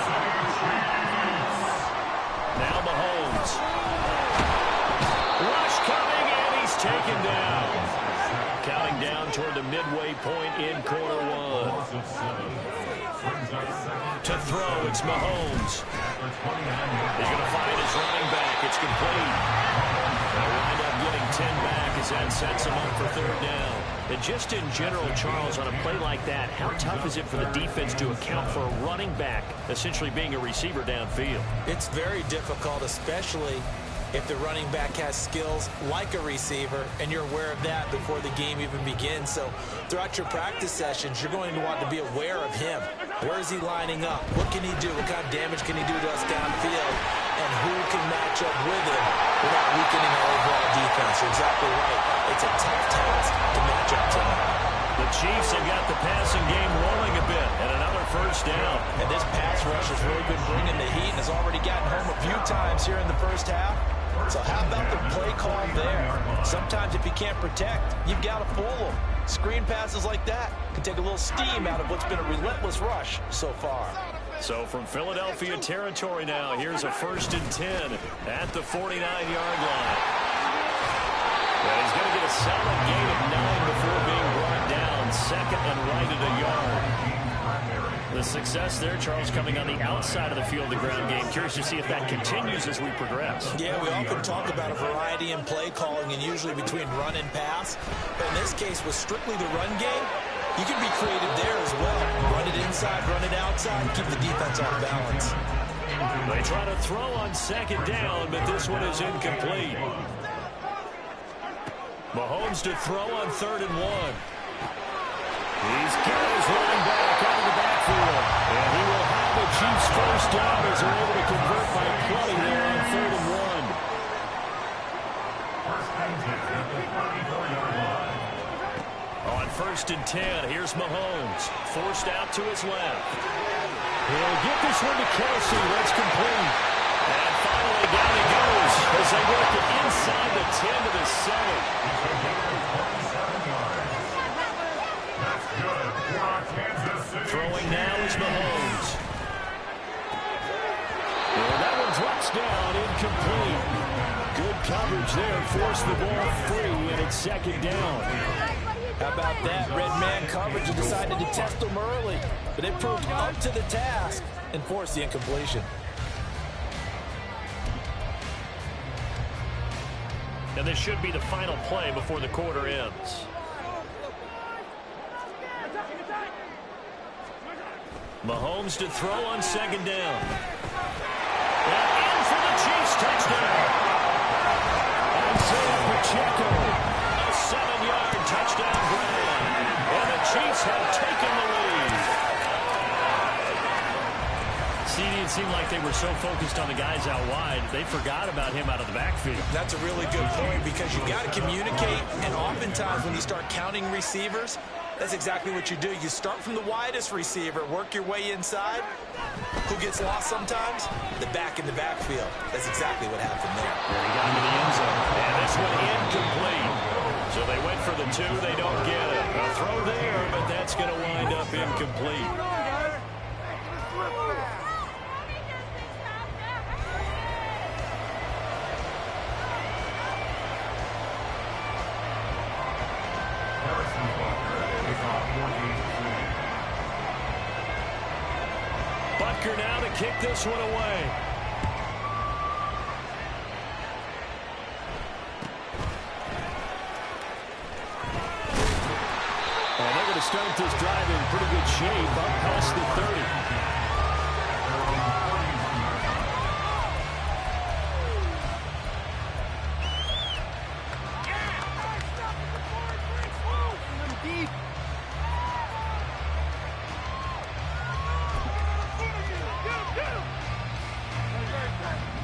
Now Mahomes. Rush coming, and he's taken down. Counting down toward the midway point in quarter 1. To throw, it's Mahomes. He's going to find his running back. It's complete. They'll wind up getting 10 back as that sets him up for 3rd down. And just in general, Charles, on a play like that, how tough is it for the defense to account for a running back essentially being a receiver downfield? It's very difficult, especially if the running back has skills like a receiver, and you're aware of that before the game even begins. So throughout your practice sessions, you're going to want to be aware of him. Where is he lining up? What can he do? What kind of damage can he do to us downfield? And who can match up with him without weakening our overall defense? You're exactly right. It's a tough task to match up to him. The Chiefs have got the passing game rolling a bit, and another 1st down. And this pass rush has really been bringing the heat and has already gotten home a few times here in the 1st half. So how about the play call there? Sometimes if you can't protect, you've got to fool them. Screen passes like that can take a little steam out of what's been a relentless rush so far. So from Philadelphia territory now, here's a 1st and 10 at the 49-yard line. And he's going to get a solid gain of 9 before being brought down. 2nd and right at a yard. The success there, Charles, coming on the outside of the field, the ground game. Curious to see if that continues as we progress. Yeah, we often talk about a variety in play calling and usually between run and pass. But in this case, with strictly the run game, you can be creative there as well. Run it inside, run it outside, keep the defense off balance. They try to throw on 2nd down, but this one is incomplete. Mahomes to throw on 3rd and 1. He's got his running back out of the backfield. And he will have the Chiefs' 1st down as they're able to convert by plenty there on 3rd and 1. On 1st and 10, here's Mahomes. Forced out to his left. He'll get this one to Kelsey. That's complete. And finally down he goes as they work it inside the 10 to the 7. Throwing now is Mahomes. Well, that one drops down, incomplete. Good coverage there. Force the ball free, and it's second down. How about that? Red man coverage and decided to test them early. But it proved up to the task and forced the incompletion. And this should be the final play before the quarter ends. Mahomes to throw on second down. And in for the Chiefs touchdown. Isaiah Pacheco, a 7-yard touchdown grab. And the Chiefs have taken the lead. See, it seemed like they were so focused on the guys out wide, they forgot about him out of the backfield. That's a really good point because you got to communicate, and oftentimes when you start counting receivers, that's exactly what you do. You start from the widest receiver, work your way inside. Who gets lost sometimes? The back in the backfield. That's exactly what happened there. He got into the end zone. And this one incomplete. So they went for the 2. They don't get it. A throw there, but that's going to wind up incomplete. Butker now to kick this one away. Well, they're going to start this drive in pretty good shape up past the 30.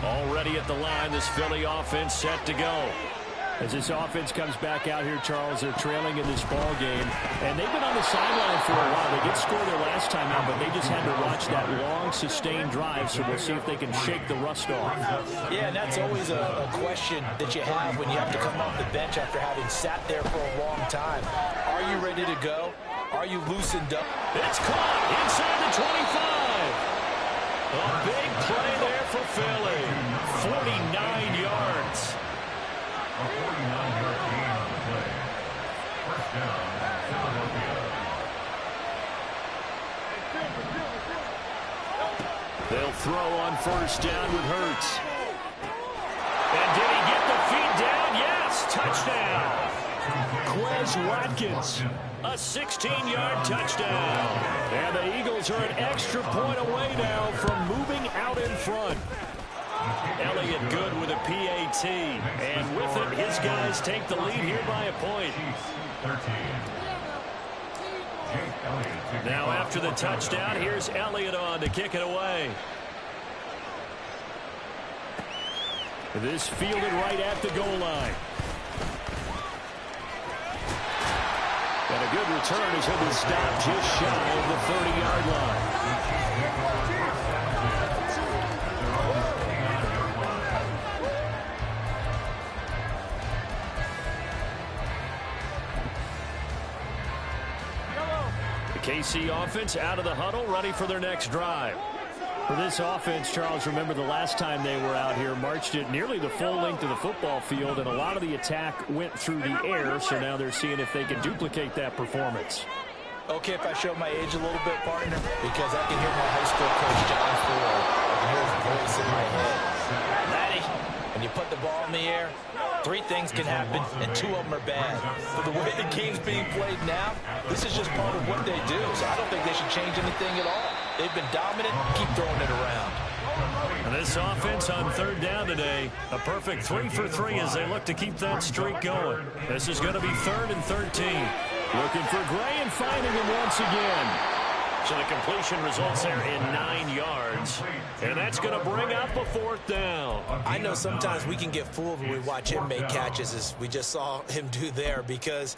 Already at the line, this Philly offense set to go. As this offense comes back out here, Charles, they're trailing in this ball game, and they've been on the sideline for a while. They did score their last time out, but they just had to watch that long, sustained drive, so we'll see if they can shake the rust off. Yeah, and that's always a question that you have when you have to come off the bench after having sat there for a long time. Are you ready to go? Are you loosened up? It's caught inside the 25. A big play there for Philly. 49 yards. A 49-yard gain on the play. First down, Philadelphia. They'll throw on first down with Hurts. And did he get the feet down? Yes, touchdown. Quez Watkins, a 16-yard touchdown. And the Eagles are an extra point away now from moving out in front. Elliott good with a PAT. And with it, his guys take the lead here by a point. Now after the touchdown, here's Elliott on to kick it away. This fielded right at the goal line. And a good return as he'll be stopped just shy of the 30-yard line. The KC offense out of the huddle, ready for their next drive. For this offense, Charles, remember the last time they were out here, marched it nearly the full length of the football field, and a lot of the attack went through the air, so now they're seeing if they can duplicate that performance. Okay, if I show my age a little bit, partner, because I can hear my high school coach, John Ford. I can hear his voice in my head. Laddie, when you put the ball in the air, 3 things can happen, and 2 of them are bad. For the way the game's being played now, this is just part of what they do, so I don't think they should change anything at all. They've been dominant. Keep throwing it around. And this offense on third down today, a perfect 3 for 3 as they look to keep that streak going. This is going to be 3rd and 13. Looking for Gray and finding him once again. So the completion results there in 9 yards. And that's going to bring up a 4th down. I know sometimes we can get fooled when we watch him make catches, as we just saw him do there, because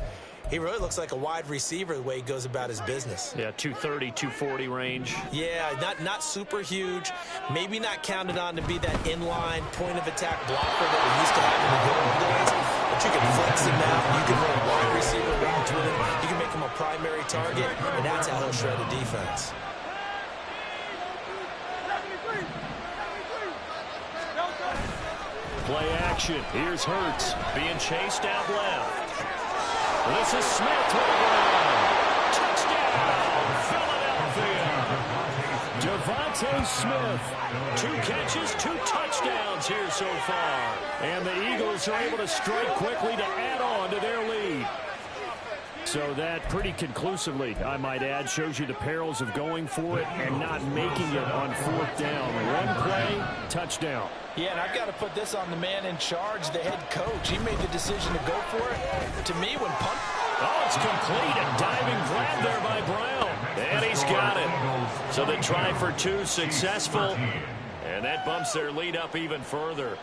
he really looks like a wide receiver the way he goes about his business. Yeah, 230, 240 range. Yeah, not super huge. Maybe not counted on to be that inline point-of-attack blocker that we used to have in the good old days. But you can flex him out. You can run wide receiver routes with him. You can make him a primary target, and that's how he'll shred a defense. play action. Here's Hurts being chased out left. This is Smith with a run. Touchdown, Philadelphia. Devontae Smith, 2 catches, 2 touchdowns here so far. And the Eagles are able to strike quickly to add on to their lead. So that pretty conclusively, I might add, shows you the perils of going for it and not making it on 4th down. 1 play, touchdown. Yeah, and I've got to put this on the man in charge, the head coach. He made the decision to go for it. To me, when punt... Oh, it's complete. A diving grab there by Brown. And he's got it. So the try for 2 successful. And that bumps their lead up even further.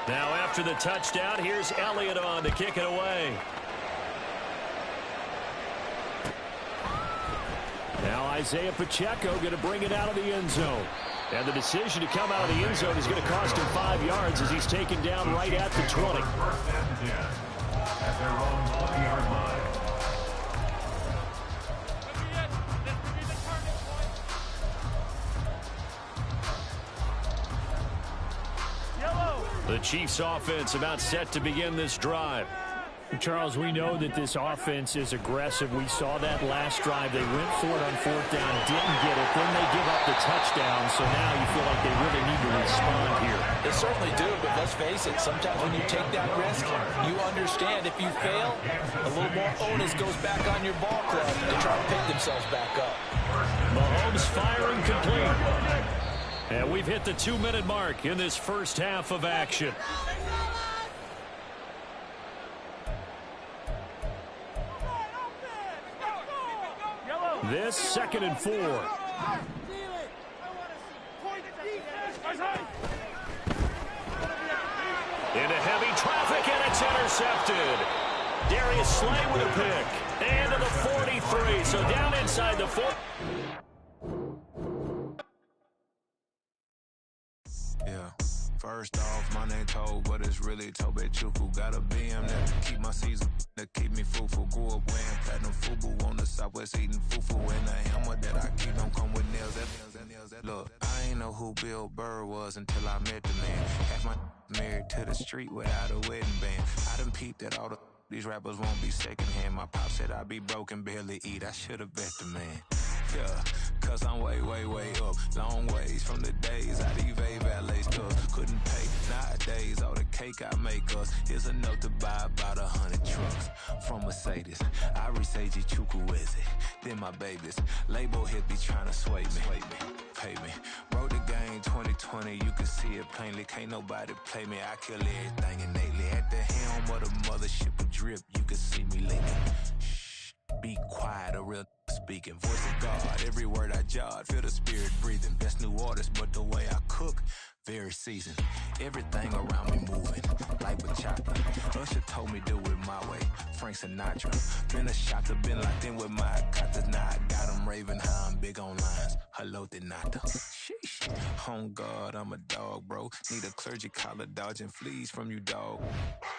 Now after the touchdown, here's Elliott on to kick it away. Now Isaiah Pacheco going to bring it out of the end zone. And the decision to come out of the end zone is going to cost him 5 yards as he's taken down right at the 20. At their own 20-yard line. The Chiefs offense about set to begin this drive. Charles, we know that this offense is aggressive. We saw that last drive. They went for it on 4th down, didn't get it. Then they give up the touchdown. So now you feel like they really need to respond here. They certainly do, but let's face it. Sometimes when you take that risk, you understand if you fail, a little more onus goes back on your ball club to try to pick themselves back up. Mahomes firing complete. And we've hit the 2-minute mark in this first half of action. This 2nd and 4. Into heavy traffic, and it's intercepted. Darius Slay with a pick. And to the 43, so down inside the 4. Yeah. First off, my name Toad, but it's really Tobe Chuku. Got a BM that keep my season, that keep me fruitful. Grew up wearing platinum FUBU on the Southwest eating fufu. And the hammer that I keep don't come with nails. Look, I ain't know who Bill Burr was until I met the man. Half my married to the street without a wedding band. I done peeped at all these rappers won't be secondhand. My pop said I'd be broke and barely eat. I should've bet the man. Yeah, cause I'm way, way, way up. Long ways from the days I evade valets cause couldn't pay. Nowadays, all the cake I make us is enough to buy about 100 trucks. From Mercedes, I resage Chukwueze. Then my babies, label hit be trying to sway me. Pay me. Wrote the game 2020, you can see it plainly. Can't nobody play me. I kill everything innately. At the helm of the mothership of drip, you can see me lately. Shh, be quiet, a real speaking. Voice of God, every word I jot. Feel the spirit breathing. Best new artist, but the way I cook, very seasoned. Everything around me moving, like bachata. Usher told me do it my way. Frank Sinatra. Been a shot to been locked in with my cotas. Now I got them raving how I'm big on lines. Hello, de nada. Sheesh. On God, I'm a dog, bro. Need a clergy collar dodging fleas from you, dog.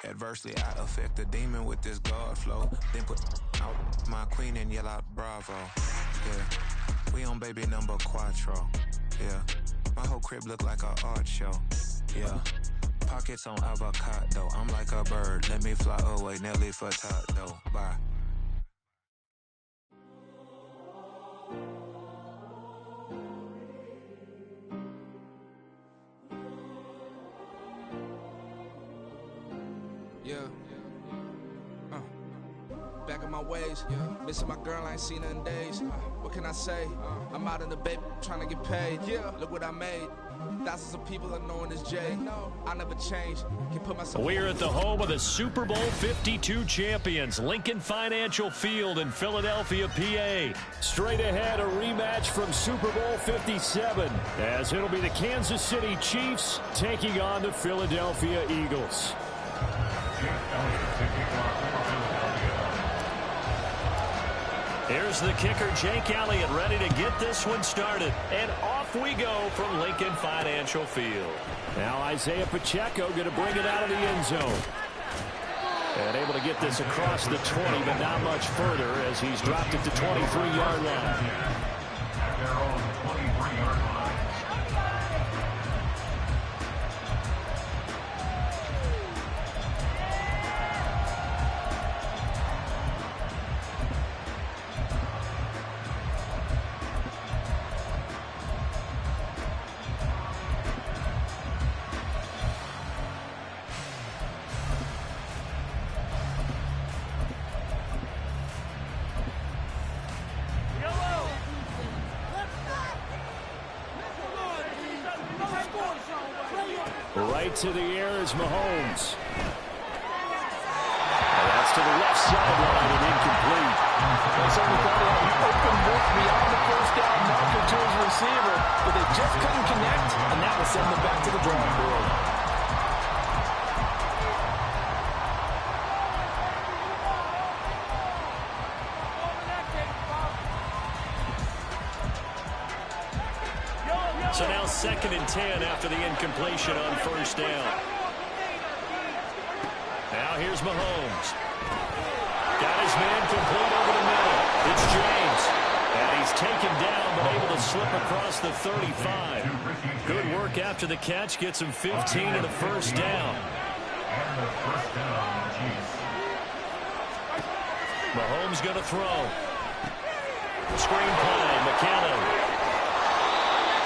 Adversely, I affect the demon with this God flow. Then put out my queen and yell out bravo. Yeah, we on baby number quattro. Yeah, my whole crib look like a art show. Yeah, pockets on avocado. I'm like a bird. Let me fly away. Nelly Furtado. Bye. Yeah. Back in my ways. Missing my girl, I ain't seen her in days. What can I say? I'm out in the baby trying to get paid. Look what I made. Thousands of people are known as Jay. I never change. Can put myself. We're at the home of the Super Bowl 52 champions, Lincoln Financial Field in Philadelphia, PA. Straight ahead, a rematch from Super Bowl 57, as it'll be the Kansas City Chiefs taking on the Philadelphia Eagles. Here's the kicker, Jake Elliott, ready to get this one started. And off we go from Lincoln Financial Field. Now Isaiah Pacheco going to bring it out of the end zone. And able to get this across the 20, but not much further as he's dropped it to 23-yard line. At their own 23-yard line. Right to the air is Mahomes. And that's to the left sideline and incomplete. They certainly thought he had an open look beyond the first down marker to his receiver, but they just couldn't connect, and that will send them back to the drawing board. So now 2nd and 10 after the incompletion on first down. Now here's Mahomes. Got his man complete over the middle. It's James. And he's taken down but able to slip across the 35. Good work after the catch. Gets him 15 and a first down. And the first down, Chiefs. Mahomes going to throw. Screen play, McKinnon.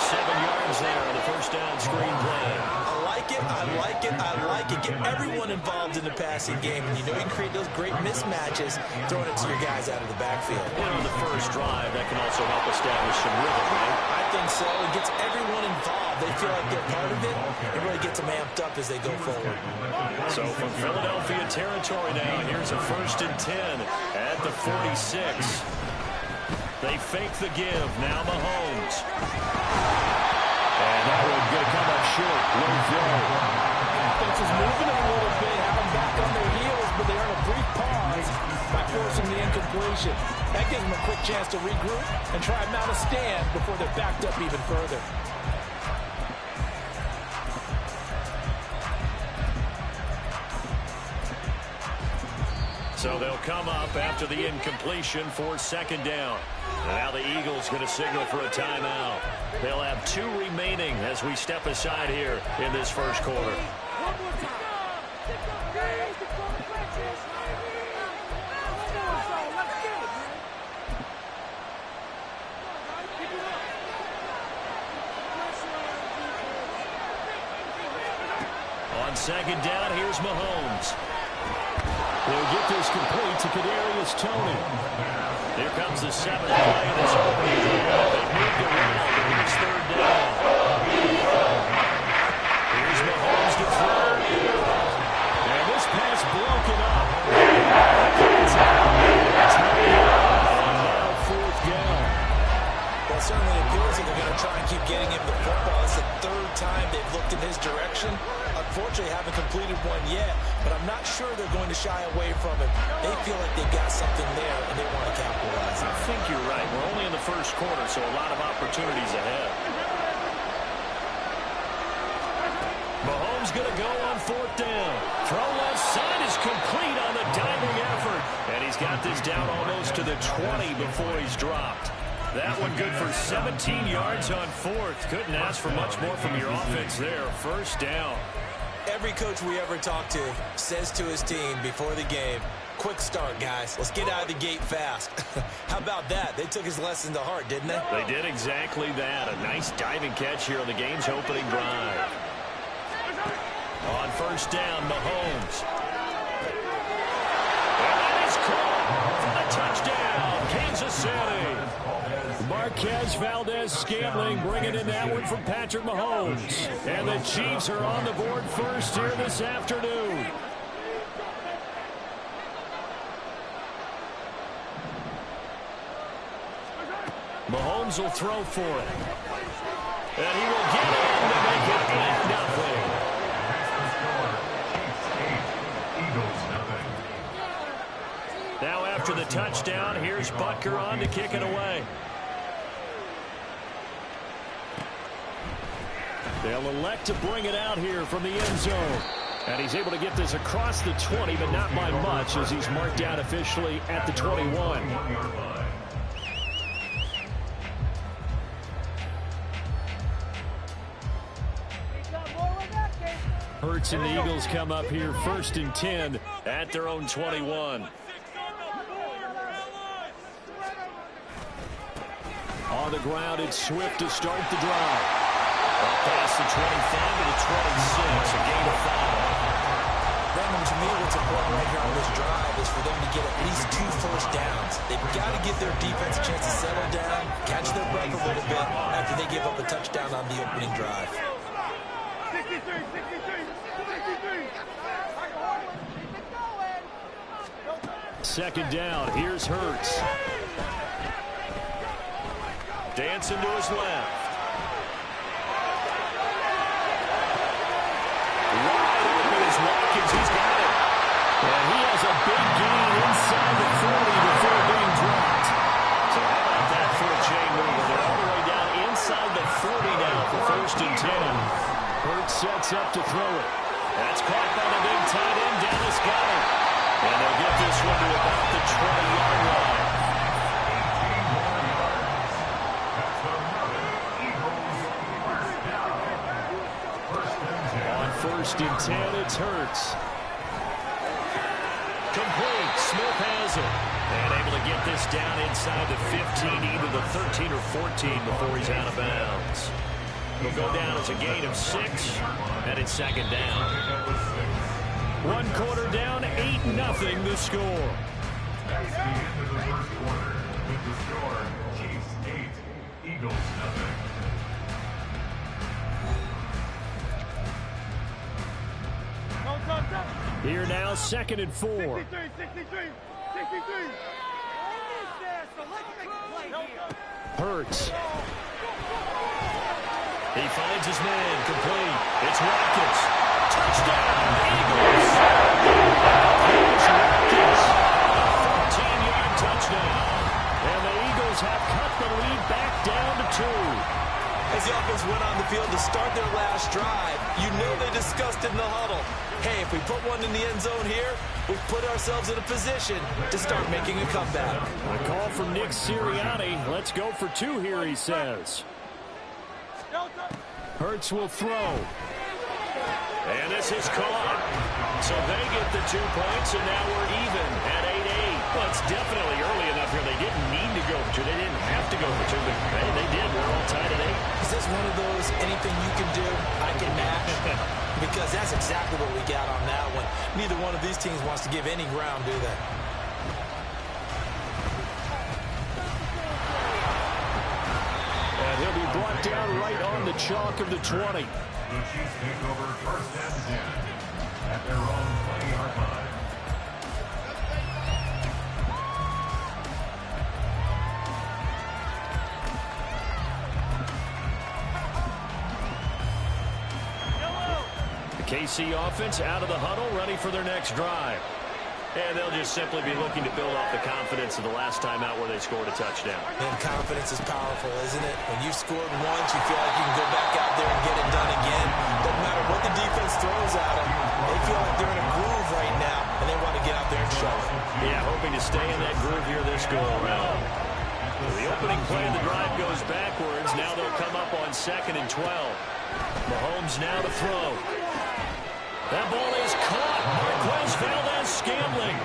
7 yards there on the first down screen play. I like it, I like it, I like it. Get everyone involved in the passing game, and you know you can create those great mismatches throwing it to your guys out of the backfield. You know, the first drive, that can also help establish some rhythm, right? I think so. It gets everyone involved. They feel like they're part of it. It really gets them amped up as they go forward. So from Philadelphia territory now, here's a 1st and 10 at the 46. They fake the give. Now Mahomes. And that one going to come up short. Low throw. Offense is moving a little bit, have them back on their heels, but they earn a brief pause by forcing the incompletion. That gives them a quick chance to regroup and try and mount a stand before they're backed up even further. So they'll come up after the incompletion for 2nd down. Now the Eagles going to signal for a timeout. They'll have 2 remaining as we step aside here in this first quarter. On 2nd down, here's Mahomes. They'll get this complete to Kadarius Toney. Here comes the 7th play of this opening drive. They moved around, but here's 3rd down. Here's Mahomes to throw. And this pass broken up. It's out. And now 4th down. Well, certainly it appears that they're going to try and keep getting him the football. It's the 3rd time they've looked in his direction. Unfortunately, haven't completed one yet, but I'm not sure they're going to shy away from it. They feel like they've got something there, and they want to capitalize on it. I think you're right. We're only in the first quarter, so a lot of opportunities ahead. Mahomes going to go on 4th down. Throw left side is complete on the diving effort. And he's got this down almost to the 20 before he's dropped. That one good for 17 yards on 4th. Couldn't ask for much more from your offense there. First down. Every coach we ever talk to says to his team before the game, quick start, guys. Let's get out of the gate fast. How about that? They took his lesson to heart, didn't they? They did exactly that. A nice diving catch here on the game's opening drive. On 1st down, Mahomes. And that is caught for the touchdown, Kansas City. Marquez Valdez-Scantling bringing in that one from Patrick Mahomes. And the Chiefs are on the board first here this afternoon. Mahomes will throw for it. And he will get in to make it 8-0. Now after the touchdown, here's Butker on to kick it away. They'll elect to bring it out here from the end zone. And he's able to get this across the 20, but not by much, as he's marked down officially at the 21. Hurts and the Eagles come up here 1st and 10 at their own 21. On the ground, it's Swift to start the drive. Up past the 25 to the 26, a gain of 5. Raymond, to me, what's important right here on this drive is for them to get at least 2 first downs. They've got to give their defense a chance to settle down, catch their breath a little bit after they give up a touchdown on the opening drive. 2nd down. Here's Hurts. Dancing to his left. Wide open is Watkins. He's got it. And he has a big gain inside the 40 before being dropped. So how about that for a chain mover? They're all the way down inside the 40 now for 1st and 10. Hurts sets up to throw it. That's caught by the big tight end. Dallas got it. And they'll get this one to about the 20-yard line. On 1st and 10, it's Hurts. Complete. Smith has it. And able to get this down inside the 15, either the 13 or 14 before he's out of bounds. He'll go down as a gain of 6, and it's 2nd down. 1 quarter down, 8-0 the score. That's the end of the first quarter. With the score, Chiefs 8, Eagles 0. Here now, 2nd and 4. 63. Hurts. He finds his man, complete. It's Watkins. Touchdown, Eagles. Here's Watkins. 14-yard touchdown. And the Eagles have cut the lead back down to 2. As the offense went on the field to start their last drive, you know they discussed in the huddle, hey, if we put one in the end zone here, we put ourselves in a position to start making a comeback. A call from Nick Sirianni. Let's go for 2 here, he says. Hurts will throw. And this is caught. So they get the 2 points, and now we're even at 8-8. Well, it's definitely early enough here. They didn't need to go for 2. They didn't have to go for 2, but hey, they did. We're all tied at 8. Is this one of those anything you can do, I can match? Because that's exactly what we got on that one. Neither one of these teams wants to give any ground, do they? And he'll be brought down right on the chalk of the 20. The Chiefs take over 1st and 10 at their own 20-yard line. The KC offense out of the huddle, ready for their next drive. And they'll just simply be looking to build off the confidence of the last time out where they scored a touchdown. And confidence is powerful, isn't it? When you've scored once, you feel like you can go back out there and get it done again. Doesn't matter what the defense throws at them. They feel like they're in a groove right now, and they want to get out there and show it. Yeah, hoping to stay in that groove here this go-around. The opening play of the drive goes backwards. Now they'll come up on 2nd and 12. Mahomes now to throw. That ball is caught. Marquez Valdez-Scantling.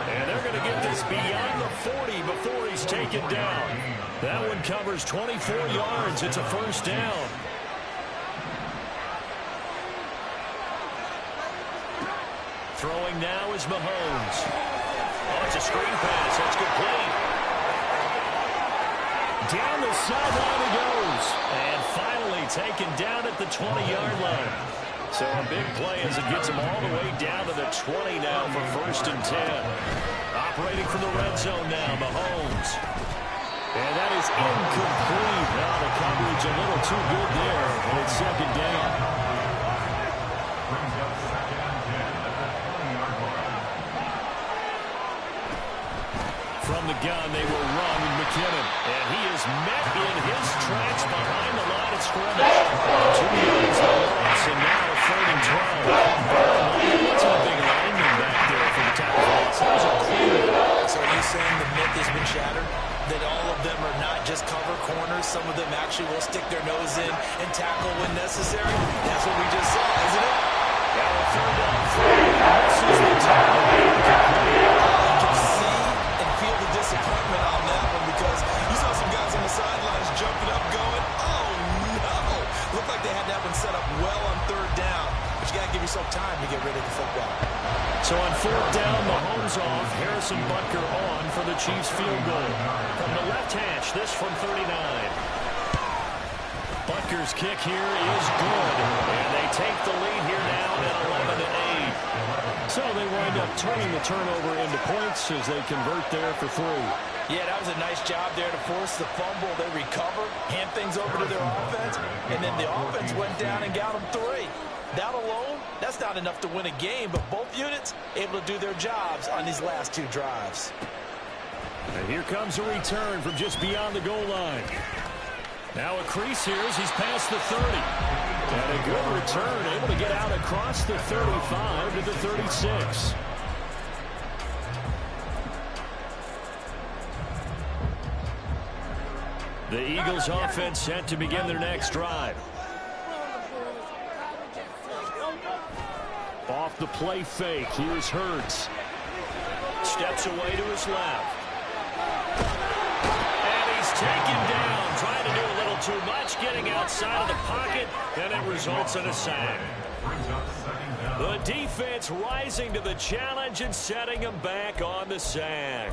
And they're going to get this beyond the 40 before he's taken down. That one covers 24 yards. It's a 1st down. Throwing now is Mahomes. Oh, it's a screen pass. That's complete. Down the sideline he goes. And finally taken down at the 20-yard line. So a big play as it gets him all the way down to the 20 now for 1st and 10. Operating from the red zone now, Mahomes. And that is incomplete. Now the coverage a little too good there, and it's 2nd down. Brings up 2nd and 10 at the 20-yard line. From the gun, they will run McKinnon. And he is met in his tracks behind the line of scrimmage. 2 yards the loss, and now 3rd and 12. That's a big lineman back there for the tackle for loss. That was a clean. So are you saying the myth has been shattered? That all of them are not just cover corners? Some of them actually will stick their nose in and tackle when necessary? That's what we just saw, isn't it? Now a 3rd down 3. This is the tackle. You can see and feel the disappointment on that one because you saw some guys on the sidelines jumping up going, oh no! Looked like they had that one set up well on 3rd down. But you got to give yourself time to get rid of the football. So on 4th down, Mahomes off, Harrison Butker on for the Chiefs field goal. From the left hash, this from 39. Butker's kick here is good. And they take the lead here now at 11-8. So they wind up turning the turnover into points as they convert there for 3. Yeah, that was a nice job there to force the fumble. They recover, hand things over to their offense, and then the offense went down and got them 3. That alone, that's not enough to win a game, but both units able to do their jobs on these last 2 drives. And here comes a return from just beyond the goal line. Now a crease here as he's past the 30. And a good return, able to get out across the 35 to the 36. The Eagles offense set to begin their next drive. Off the play fake, here's Hurts. Steps away to his left. And he's taken down, trying to do a little too much, getting outside of the pocket, and it results in a sack. The defense rising to the challenge and setting him back on the sack.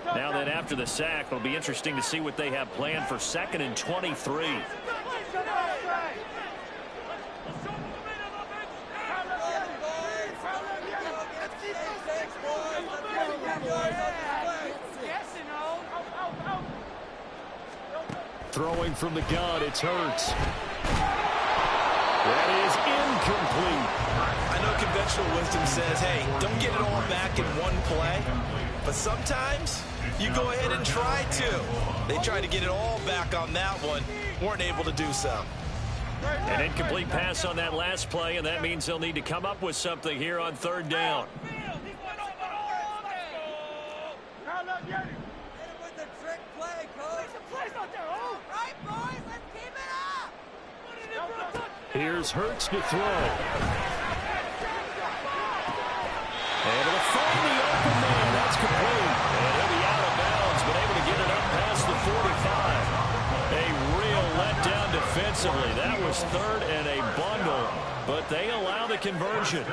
Now then, after the sack, it'll be interesting to see what they have planned for 2nd and 23. Throwing from the gun, it's Hurts. That is incomplete. I know conventional wisdom says, hey, don't get it all back in one play. But sometimes you go ahead and try to. They tried to get it all back on that one. Weren't able to do so. An incomplete pass on that last play, and that means they'll need to come up with something here on 3rd down. Here's Hurts to throw. Able to find the open man. That's complete. And he'll be out of bounds, but able to get it up past the 45. A real letdown defensively. That was 3rd and a bundle, but they allow the conversion.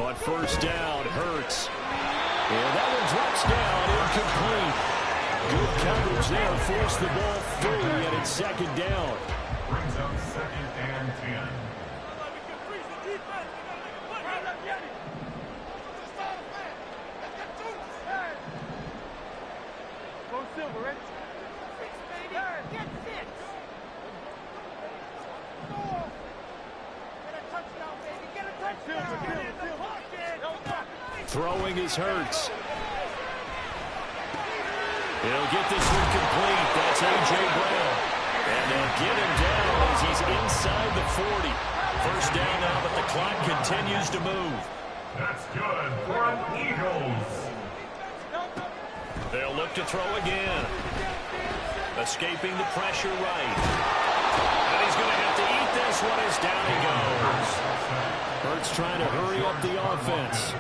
On 1st down, Hurts. And that one drops down, incomplete. Good coverage there, forced the ball free, and it's 2nd down. Brings up 2nd and 10. Go Silver, ready? 6, baby. Get 6. Get a touchdown, baby. Get a touchdown. Get in the pocket. Throwing is Hurts. He'll get this one complete. That's A.J. Brown. And they'll get him down as he's inside the 40. 1st down now, but the clock continues to move. That's good for the Eagles. They'll look to throw again. Escaping the pressure right. And he's going to have to eat this one as down he goes. Hurts trying to hurry up the offense.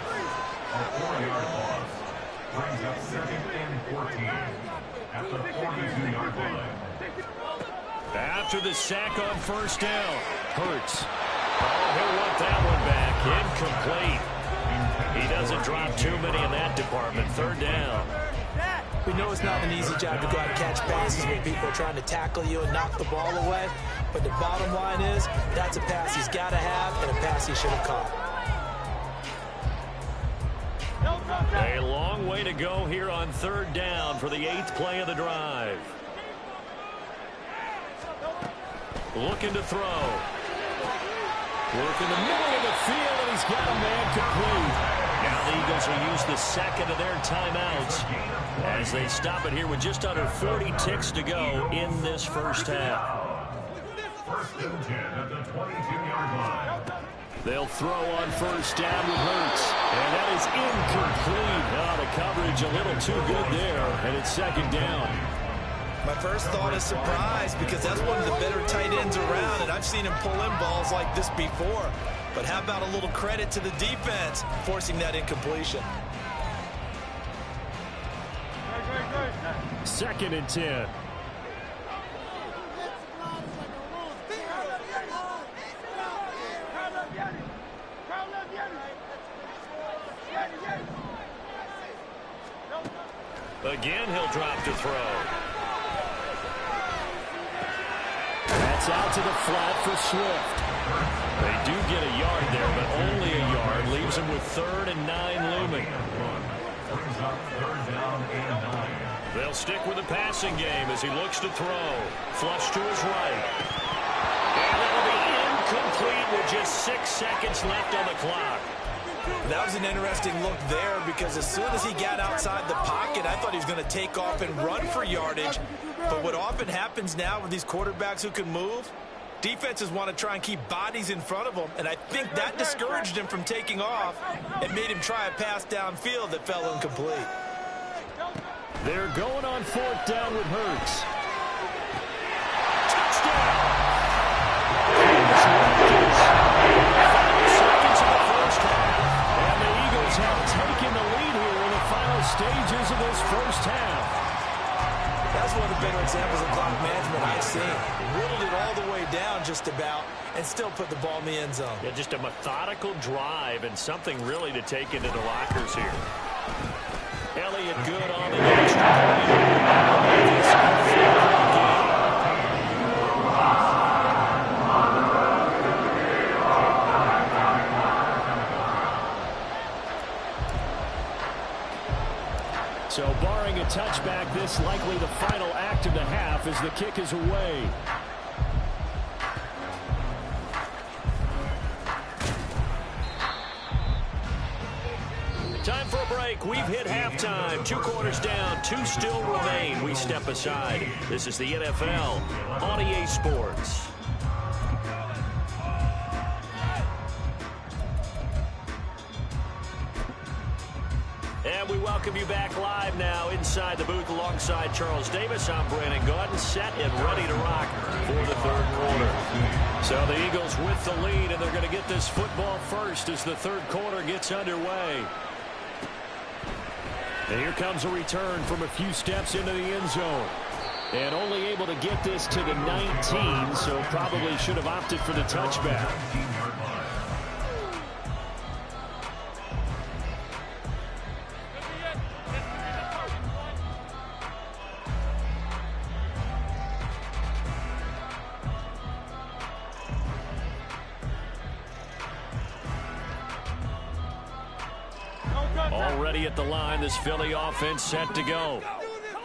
A 4-yard loss. Brings up 2nd and 14 at the 42-yard line. After the sack on 1st down, Hurts. Oh, he'll want that one back. Incomplete. He doesn't drop too many in that department. 3rd down. We know it's not an easy job to go out and catch passes when people are trying to tackle you and knock the ball away. But the bottom line is, that's a pass he's got to have and a pass he should have caught. A long way to go here on 3rd down for the 8th play of the drive. Looking to throw. Working the middle of the field, and he's got a man complete. Now the Eagles will use the second of their timeouts as they stop it here with just under 40 ticks to go in this first half. First and 10 at the 22-yard line. They'll throw on first down with Hurts. And that is incomplete. Oh, the coverage a little too good there, and it's second down. My first thought is surprise because that's one of the better tight ends around, and I've seen him pull in balls like this before. But how about a little credit to the defense forcing that incompletion? Second and 10. Again, he'll drop to throw. That's out to the flat for Swift. They do get a yard there, but only a yard. Leaves him with 3rd and 9 looming. They'll stick with the passing game as he looks to throw. Flush to his right. And that'll be incomplete with just 6 seconds left on the clock. That was an interesting look there because as soon as he got outside the pocket, I thought he was going to take off and run for yardage. But what often happens now with these quarterbacks who can move, defenses want to try and keep bodies in front of them, and I think that discouraged him from taking off and made him try a pass downfield that fell incomplete. They're going on fourth down with Hurts. Touchdown! 5 seconds in the first half, and the Eagles have taken the lead here in the final stages of this first half. That's one of the better examples of clock management I've seen. Whittled it all the way down just about and still put the ball in the end zone. Yeah, just a methodical drive and something really to take into the lockers here. Elliott good on the extra So barring a touchback, this likely the final act of the half as the kick is away. Time for a break. We've hit halftime. 2 quarters down. 2 still remain. We step aside. This is the NFL on EA Sports. And we welcome you back live now inside the booth alongside Charles Davis. I'm Brandon Gaudin, set and ready to rock for the third quarter. So the Eagles with the lead, and they're going to get this football first as the third quarter gets underway. And here comes a return from a few steps into the end zone. And only able to get this to the 19, so probably should have opted for the touchback. Already at the line, this Philly offense set to go.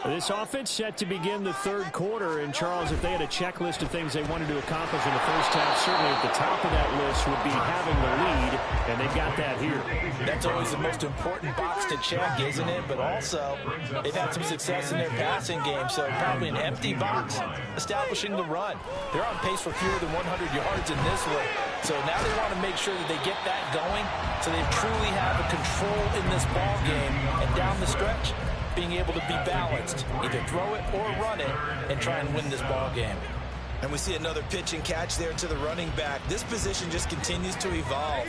This offense set to begin the third quarter, and Charles, if they had a checklist of things they wanted to accomplish in the first half, certainly at the top of that list would be having the lead, and they've got that here. That's always the most important box to check, isn't it? But also, they've had some success in their passing game, so probably an empty box establishing the run. They're on pace for fewer than 100 yards in this one, so now they want to make sure that they get that going so they truly have a control in this ball game, and down the stretch, being able to be balanced, either throw it or run it, and try and win this ball game. And we see another pitch and catch there to the running back. This position just continues to evolve.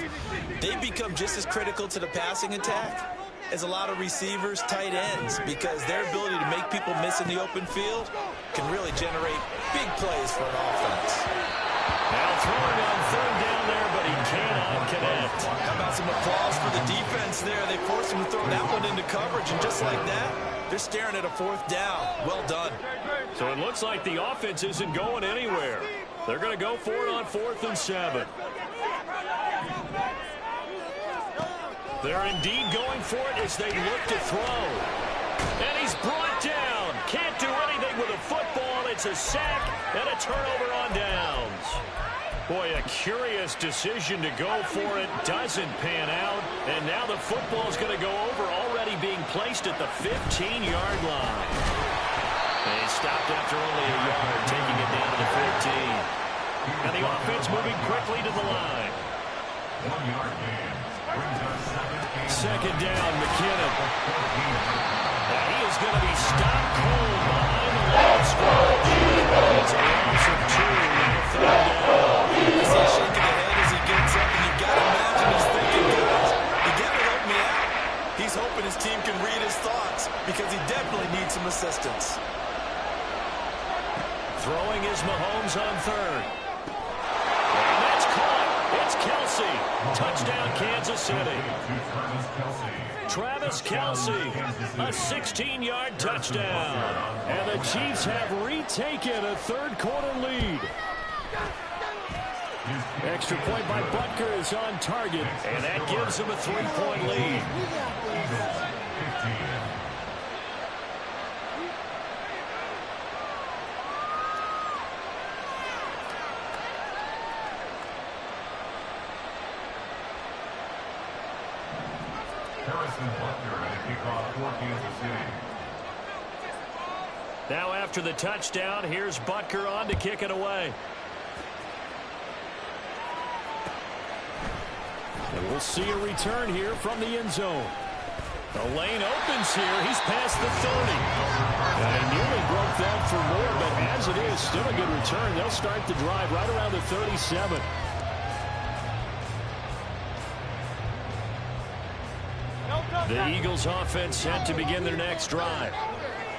They become just as critical to the passing attack as a lot of receivers, tight ends, because their ability to make people miss in the open field can really generate big plays for an offense. Now throwing on third down there, but he cannot connect. How about some applause for the defense there? They forced him to throw that one into coverage, and just like that, they're staring at a fourth down. Well done. So it looks like the offense isn't going anywhere. They're going to go for it on 4th and 7. They're indeed going for it as they look to throw. And he's brought down. Can't do anything with a football. It's a sack and a turnover on downs. Boy, a curious decision to go for it. Doesn't pan out. And now the football's going to go over, already being placed at the 15-yard line. They stopped after only a yard, taking it down to the 15. And the offense moving quickly to the line. 1 yard gain. Brings up second down, McKinnon. And he is going to be stopped cold behind the line of scrimmage. It's a loss of 2 and a third down. He's shaking the head as he gets up, and you've got to imagine he's thinking, guys, you got to help me out. He's hoping his team can read his thoughts because he definitely needs some assistance. Throwing is Mahomes on third. And that's caught. It's Kelsey. Touchdown, Kansas City. Travis Kelsey, a 16-yard touchdown. And the Chiefs have retaken a third-quarter lead. Extra point by Butker is on target, and that gives them a 3-point lead. Now after the touchdown, here's Butker on to kick it away. And we'll see a return here from the end zone. The lane opens here. He's past the 30. And he nearly broke that for more, but as it is, still a good return. They'll start the drive right around the 37. The Eagles offense set to begin their next drive.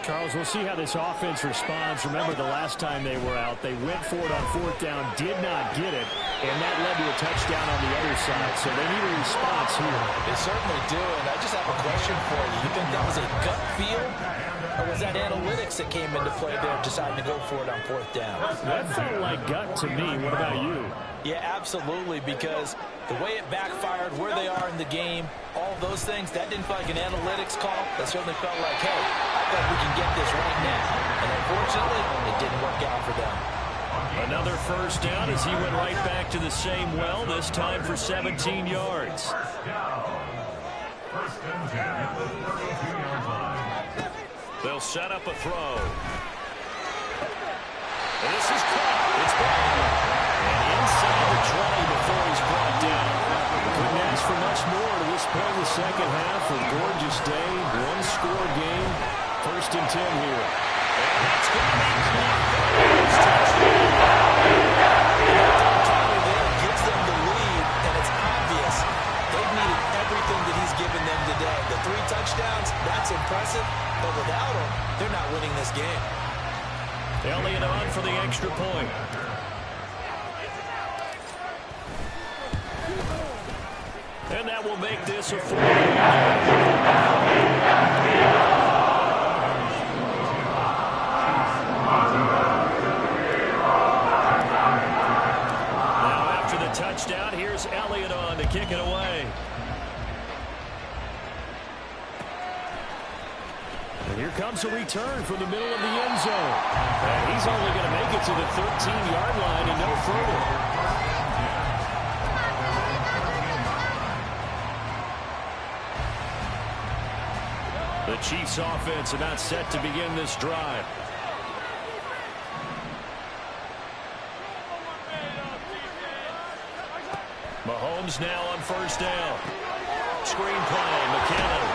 Charles, we'll see how this offense responds. Remember, the last time they were out, they went for it on fourth down, did not get it, and that led to a touchdown on the other side. So they need a response here. They certainly do, and I just have a question for you. You think that was a gut feel, or was that analytics that came into play there, deciding to go for it on fourth down? That felt like gut to me. What about you? Yeah, absolutely, because the way it backfired, where they are in the game, all those things, that didn't feel like an analytics call. That certainly felt like, hey, I bet we can get this right now. And unfortunately, it didn't work out for them. Another first down as he went right back to the same well, this time for 17 yards. First and 10 at the 32-yard line. They'll set up a throw. And this is caught. It's ball. And inside the 20 before he's brought down. Couldn't ask for much more to this point in the second half. A gorgeous day, one-score game. First and 10 here. And that's going to be touchdown. There gives them the lead, and it's obvious they've needed everything that he's given them today. The 3 touchdowns, that's impressive, but without him, they're not winning this game. Elliott on for the extra point. And that will make this a 4-point Now after the touchdown, here's Elliott on to kick it away. And here comes a return from the middle of the end zone. And he's only going to make it to the 13-yard line and no further. The Chiefs offense about set to begin this drive. Mahomes now on first down. Screen play, McKinnon.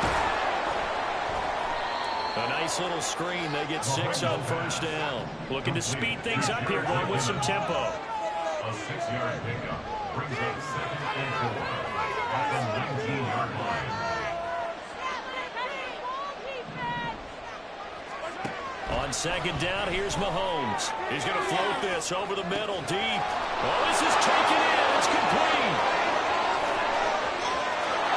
A nice little screen. They get 6 on first down. Looking to speed things up here, going with some tempo. A 6-yard pickup brings up 2nd and 4 at the 19-yard line. On second down, here's Mahomes. He's going to float this over the middle, deep. Oh, this is taken in. It's complete.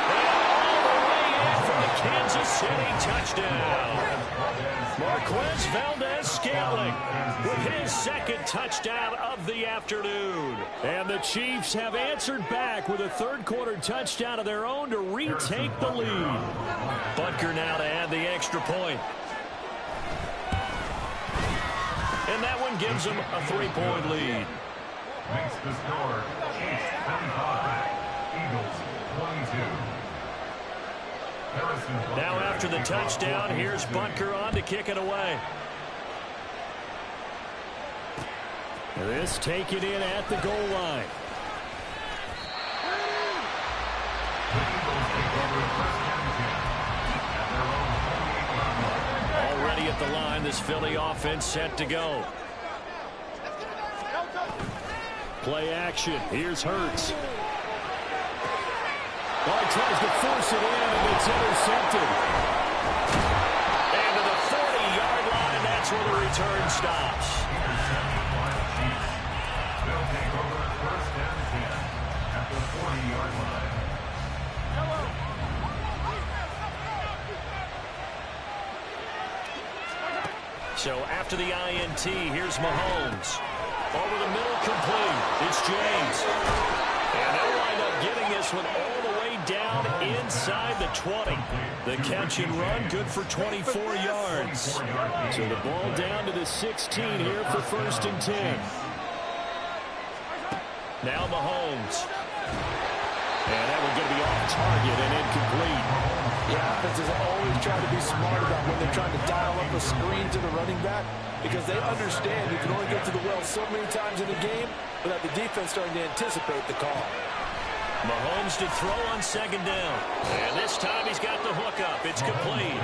And all the way in for the Kansas City touchdown. Marquez Valdez-Scantling with his 2nd touchdown of the afternoon. And the Chiefs have answered back with a third-quarter touchdown of their own to retake the lead. Butker now to add the extra point. And that one gives them a 3-point lead. Makes the score Now after the touchdown, here's Butker on to kick it away. This taken in at the goal line. Already at the line, this Philly offense set to go. Play action. Here's Hurts. Oh, he tries to force it in, and it's intercepted. And to the 40-yard line, that's where the return stops. They'll take over first and 10 at the 40-yard line. So after the INT, here's Mahomes. Over the middle, complete. It's James. And they'll wind up getting this one all the way down inside the 20. The catch and run, good for 24 yards. So the ball down to the 16 here for first and 10. Now Mahomes. And that one going to be off target and incomplete. Yeah, offenses always try to be smart about when they're trying to dial up a screen to the running back because they understand you can only get to the well so many times in the game without the defense starting to anticipate the call. Mahomes to throw on second down. And this time he's got the hook up. It's complete.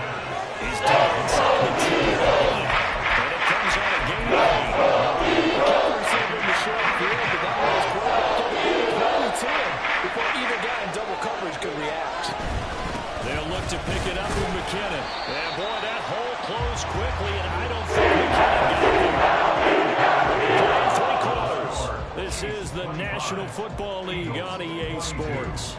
He's down inside the 10. And it comes out of game lane. The keeper receiver in the short field, but that was quarterback to him before either guy in double coverage could react. They'll look to pick it up with McKinnon. And boy, that hole closed quickly, and I don't think McKinnon got there. 3 quarters. This is the National Football League on EA Sports.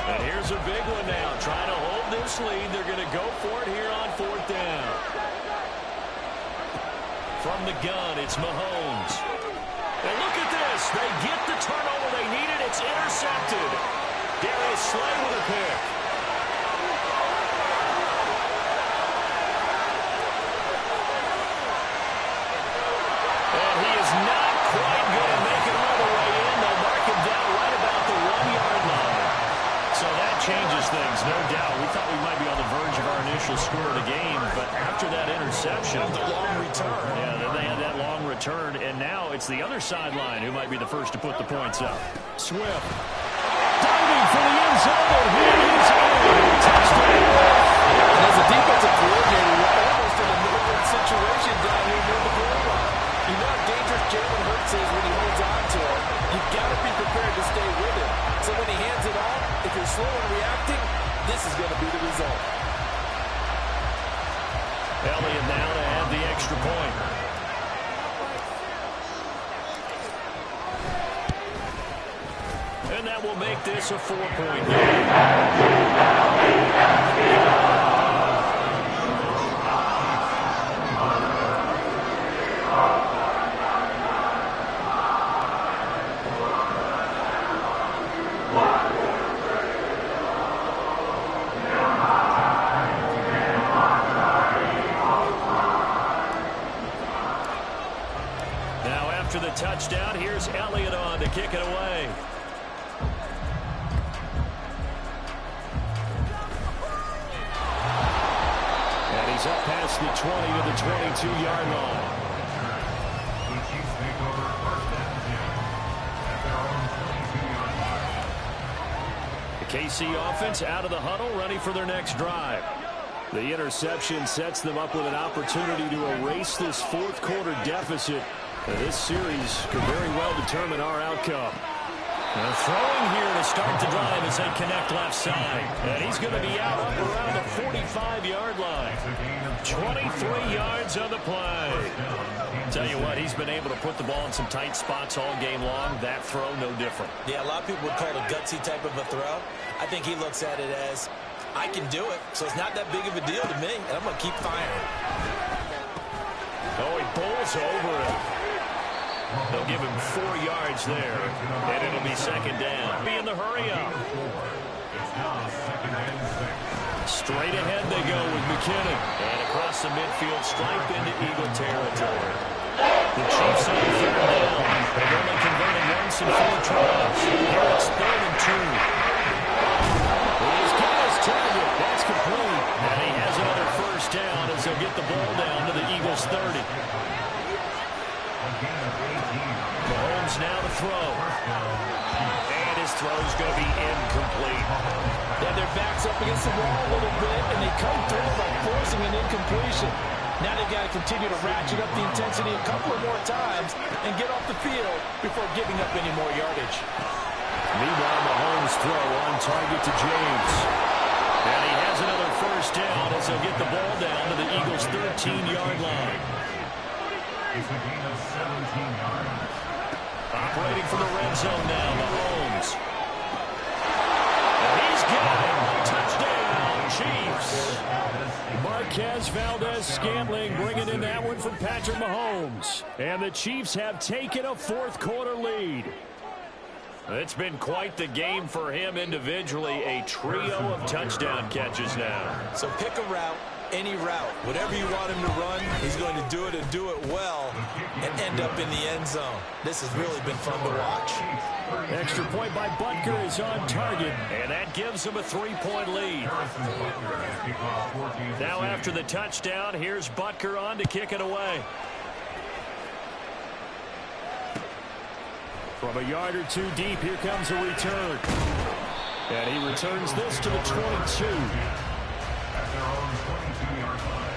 And here's a big one now. Trying to hold this lead. They're going to go for it here on fourth down. From the gun, it's Mahomes. And look at this. They get the turnover they needed. It's intercepted. Darius Slay with a pick. And he is not quite going to make it all the way in. They'll mark him down right about the 1-yard line. So that changes things, no doubt. We thought we might be on the verge of our initial score of the game, but after that interception, the long return. Yeah, then they had that long return, and now it's the other sideline who might be the first to put the points up. Swift diving for the end zone. Here is in. Touchdown. And as a defensive coordinator, you're almost in a no-win situation down here near the goal line. You know how dangerous Jalen Hurts is when he holds on to it. You've got to be prepared to stay with it. So when he hands it off, if you're slow in reacting, this is going to be the result. Elliott now to add the extra point. And that will make this a 4-point game. After the touchdown, here's Elliott on to kick it away. And he's up past the 20 to the 22-yard line. The Chiefs take over first and 10 at their own 22-yard line. The KC offense out of the huddle, ready for their next drive. The interception sets them up with an opportunity to erase this fourth quarter deficit. This series could very well determine our outcome. Now throwing here to start the drive as they connect left side. And he's going to be out up around the 45-yard line. 23 yards on the play. Tell you what, he's been able to put the ball in some tight spots all game long. That throw, no different. Yeah, a lot of people would call it a gutsy type of a throw. I think he looks at it as, I can do it, so it's not that big of a deal to me, and I'm going to keep firing. Oh, he bowls over it. They'll give him 4 yards there, and it'll be second down. Be in the hurry up. It's now second and 6. Straight ahead they go with McKinnon. And across the midfield stripe into Eagle territory. The Chiefs on third down. They've only converted once in 4 tries. Here it's 3rd and 2. He's got his target. That's complete. And he has another first down as they'll get the ball down to the Eagles' 30. Mahomes now to throw. And his throw's going to be incomplete. Then their back's up against the wall a little bit, and they come through by forcing an incompletion. Now they've got to continue to ratchet up the intensity a couple of more times and get off the field before giving up any more yardage. Meanwhile, Mahomes' throw on target to James. And he has another first down as they'll get the ball down to the Eagles' 13-yard line. It's a gain of 17 yards. Operating for the red zone now, Mahomes. And he's got it. Touchdown, Chiefs. Marquez Valdez-Scantling bringing in that one from Patrick Mahomes. And the Chiefs have taken a fourth-quarter lead. It's been quite the game for him individually. A trio of touchdown catches now. So pick a route, any route. Whatever you want him to run, he's going to do it and do it well and end up in the end zone. This has really been fun to watch. Extra point by Butker is on target, and that gives him a 3-point lead. Now after the touchdown, here's Butker on to kick it away. From a yard or two deep, here comes a return. And he returns this to the 22. At their own 22-yard line.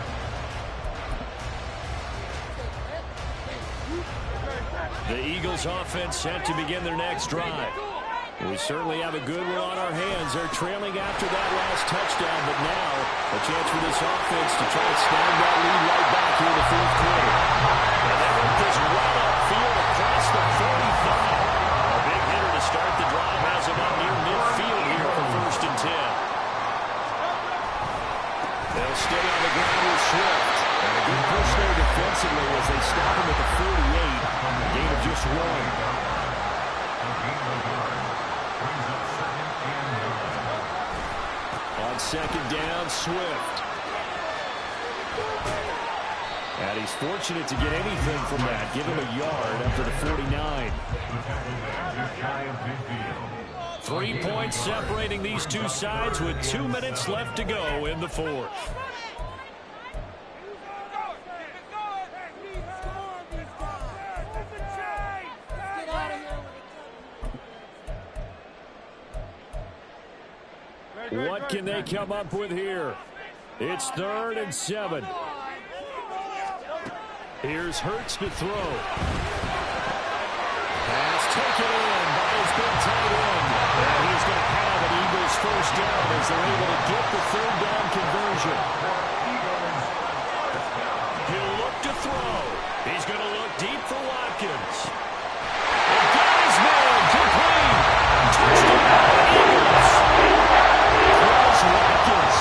The Eagles offense set to begin their next drive. We certainly have a good one on our hands. They're trailing after that last touchdown, but now a chance for this offense to try and snag that lead right back here in the fourth quarter. And they went this right upfield across the 45. A big hitter to start the drive has him up near midfield here for 1st and 10. They'll stay on the ground with Swift. And a good push there defensively as they stop him at the 48. A gain of just 1. On 2nd down, Swift. And he's fortunate to get anything from that. Give him a yard after the 49. 3 points separating these two sides with 2 minutes left to go in the fourth. What can they come up with here? It's 3rd and 7. Here's Hurts to throw. Pass taken in by his big tight end. And he's going to have an Eagles first down as they're able to get the 3rd down conversion. He'll look to throw. He's going to look deep for Watkins. And got his man complete. Touchdown, Eagles. Watkins,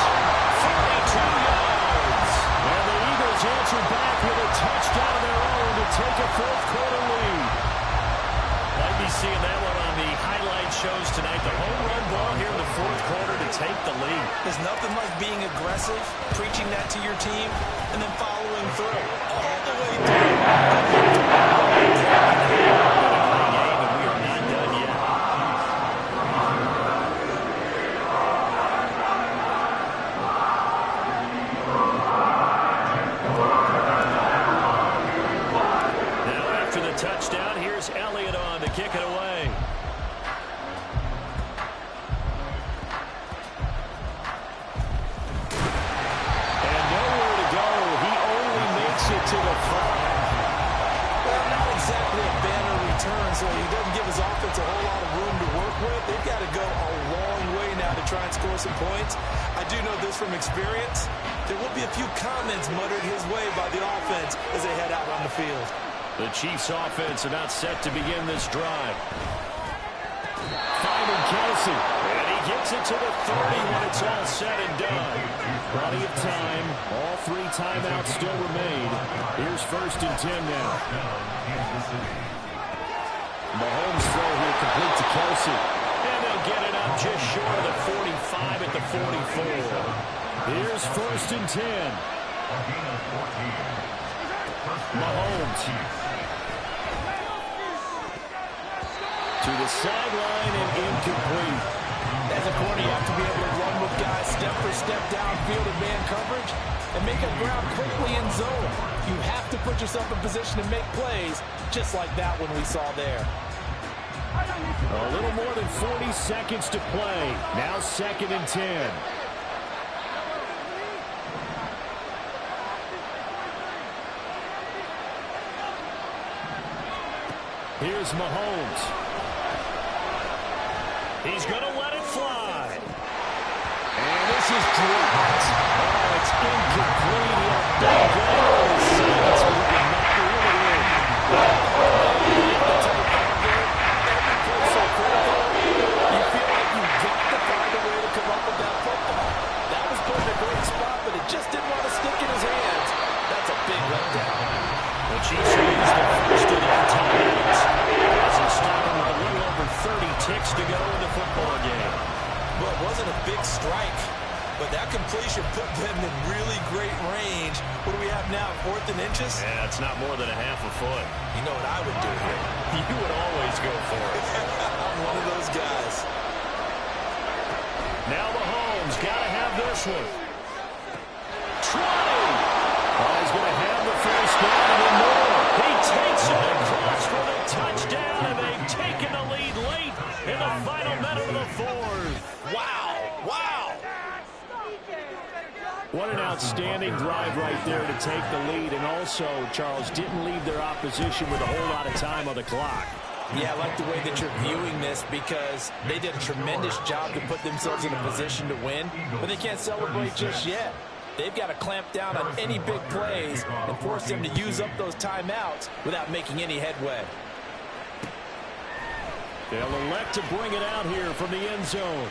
42 yards. And the Eagles answer back with a touchdown of their own to take a fourth-quarter lead. Might be seeing that one on the highlight shows tonight. The home run ball here in the fourth quarter to take the lead. There's nothing like being aggressive, preaching that to your team, and then following through. All the way through. Touchdown. Here's Elliott on to kick it away. And nowhere to go. He only makes it to the 5. Well, not exactly a banner return, so he doesn't give his offense a whole lot of room to work with. They've got to go a long way now to try and score some points. I do know this from experience. There will be a few comments muttered his way by the offense as they head out on the field. The Chiefs offense are not set to begin this drive. Finding Kelsey. And he gets it to the 30 when it's all said and done. Plenty of time. All 3 timeouts still remain. Here's 1st and 10 now. Mahomes throw here complete to Kelsey. And they'll get it up just short of the 45 at the 44. Here's 1st and 10. Mahomes. To the sideline and incomplete. As a corner, you have to be able to run with guys step for step downfield in man coverage and make up ground quickly in zone. You have to put yourself in position to make plays, just like that one we saw there. A little more than 40 seconds to play. Now 2nd and 10. Here's Mahomes. He's going to let it fly. And this is dropped. Oh, it's incomplete. He'll dive right over his sides, but he did not reel it in. You feel like you've got to find a way to come up with that football. That was put in a great spot, but it just didn't want to stick in his hands. That's a big letdown. The Chiefs will use the first of their timeouts as they stop him with a little over 30 ticks to go in the football game. Well, it wasn't a big strike, but that completion put them in really great range. What do we have now, 4th and inches? Yeah, it's not more than a half a foot. You know what I would do here? You would always go for it. I'm one of those guys. Now Mahomes got to have this one. 20. Oh, he's going to have the first down and more. He takes it across for the touchdown, and they've taken the lead late in the final minute of the 4th. Wow. Wow. What an outstanding drive right there to take the lead, and also, Charles, didn't leave their opposition with a whole lot of time on the clock. Yeah, I like the way that you're viewing this because they did a tremendous job to put themselves in a position to win, but they can't celebrate just yet. They've got to clamp down on any big plays and force them to use up those timeouts without making any headway. They'll elect to bring it out here from the end zone.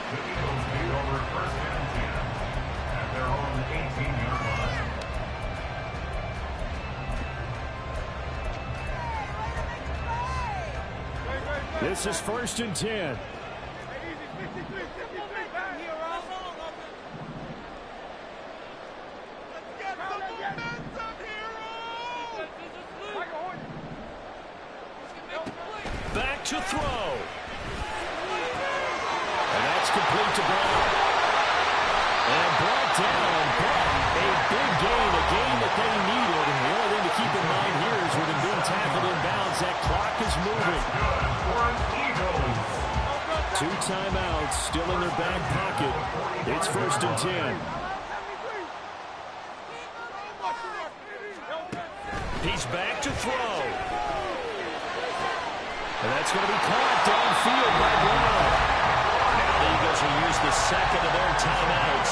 The Eagles lead over 1st and 10 at their own 18-yard line. This is 1st and 10. Back to throw. And that's complete to Brown. And brought down, but a big gain, a gain that they needed. And the only thing to keep in mind here is with him being tackled inbounds, that clock is moving. 2 timeouts still in their back pocket. It's 1st and 10. He's back to throw. And that's going to be caught downfield by Brown. Now the Eagles will use the 2nd of their timeouts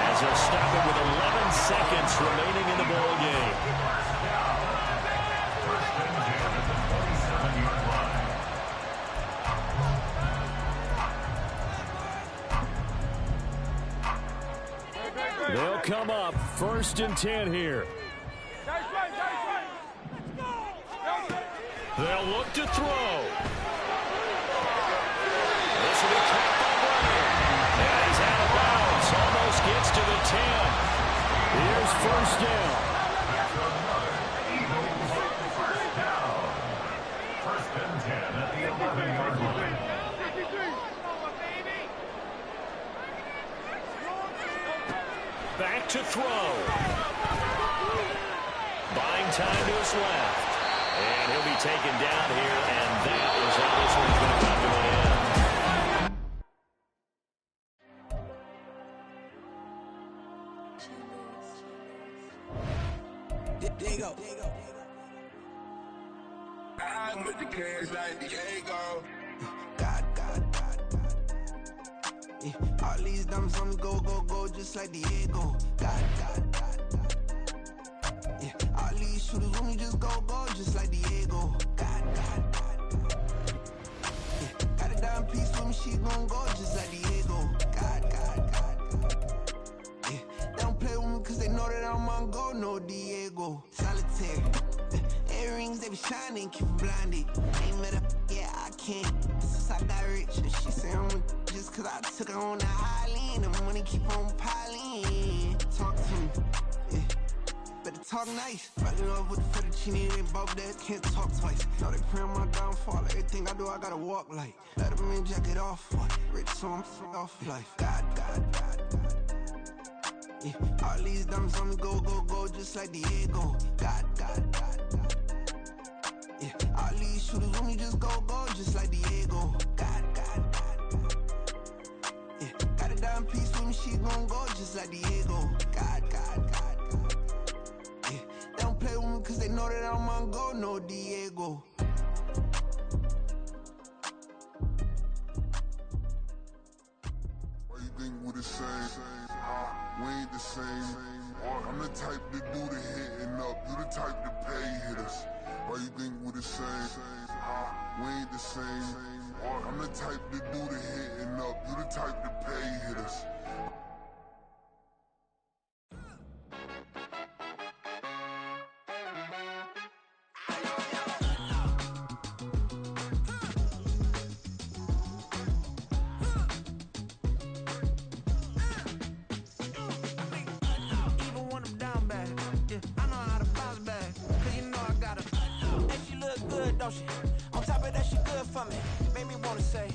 as they'll stop it with 11 seconds remaining in the ball game. They'll come up 1st and 10 here. They'll look to throw. This will be caught by Brown. And he's out of bounds. Almost gets to the 10. Here's 1st down. First down. 1st and 10 at the 11-yard line. Back to throw. Buying time to his left. And he'll be taken down here, and that is how this one's going to come to an end. There you go. I'm with the cash like Diego. God. Yeah, all these diamonds on me go, just like Diego. God. Yeah, all these shooters with me just go, just like Diego. God. Yeah, got a dime piece with me, she gon' go just like Diego. God. Yeah, they don't play with me cause they know that I'm on go, no Diego. Solitaire. Earrings, they be shining, keep blinded. Ain't met up, yeah, I can't. Since I got rich. rich. And she say I'm a just cause I took her on the island. The money keep on piling. Talk to me, yeah. Better talk nice. Fucking up with the fettuccine, they both dead, can't talk twice. Now they pray on my downfall. Everything I do, I gotta walk like. Let them in, jacket off. Rich, so I'm off life. God. Yeah, all these diamonds on me go, just like Diego. God. Yeah, all these shooters with me just go, just like Diego. God. Yeah, got a dime piece with me, she gon' go just like Diego. God. Yeah, they don't play with me cause they know that I'm on go, no Diego. Why you think we're the same? We ain't the same. I'm the type to do the hitting up, you the type to pay hitters. Why you think we're the same? We ain't the same. I'm the type to do the hitting up, you the type to pay hitters. Don't she? On top of that, she good for me. Made me wanna say,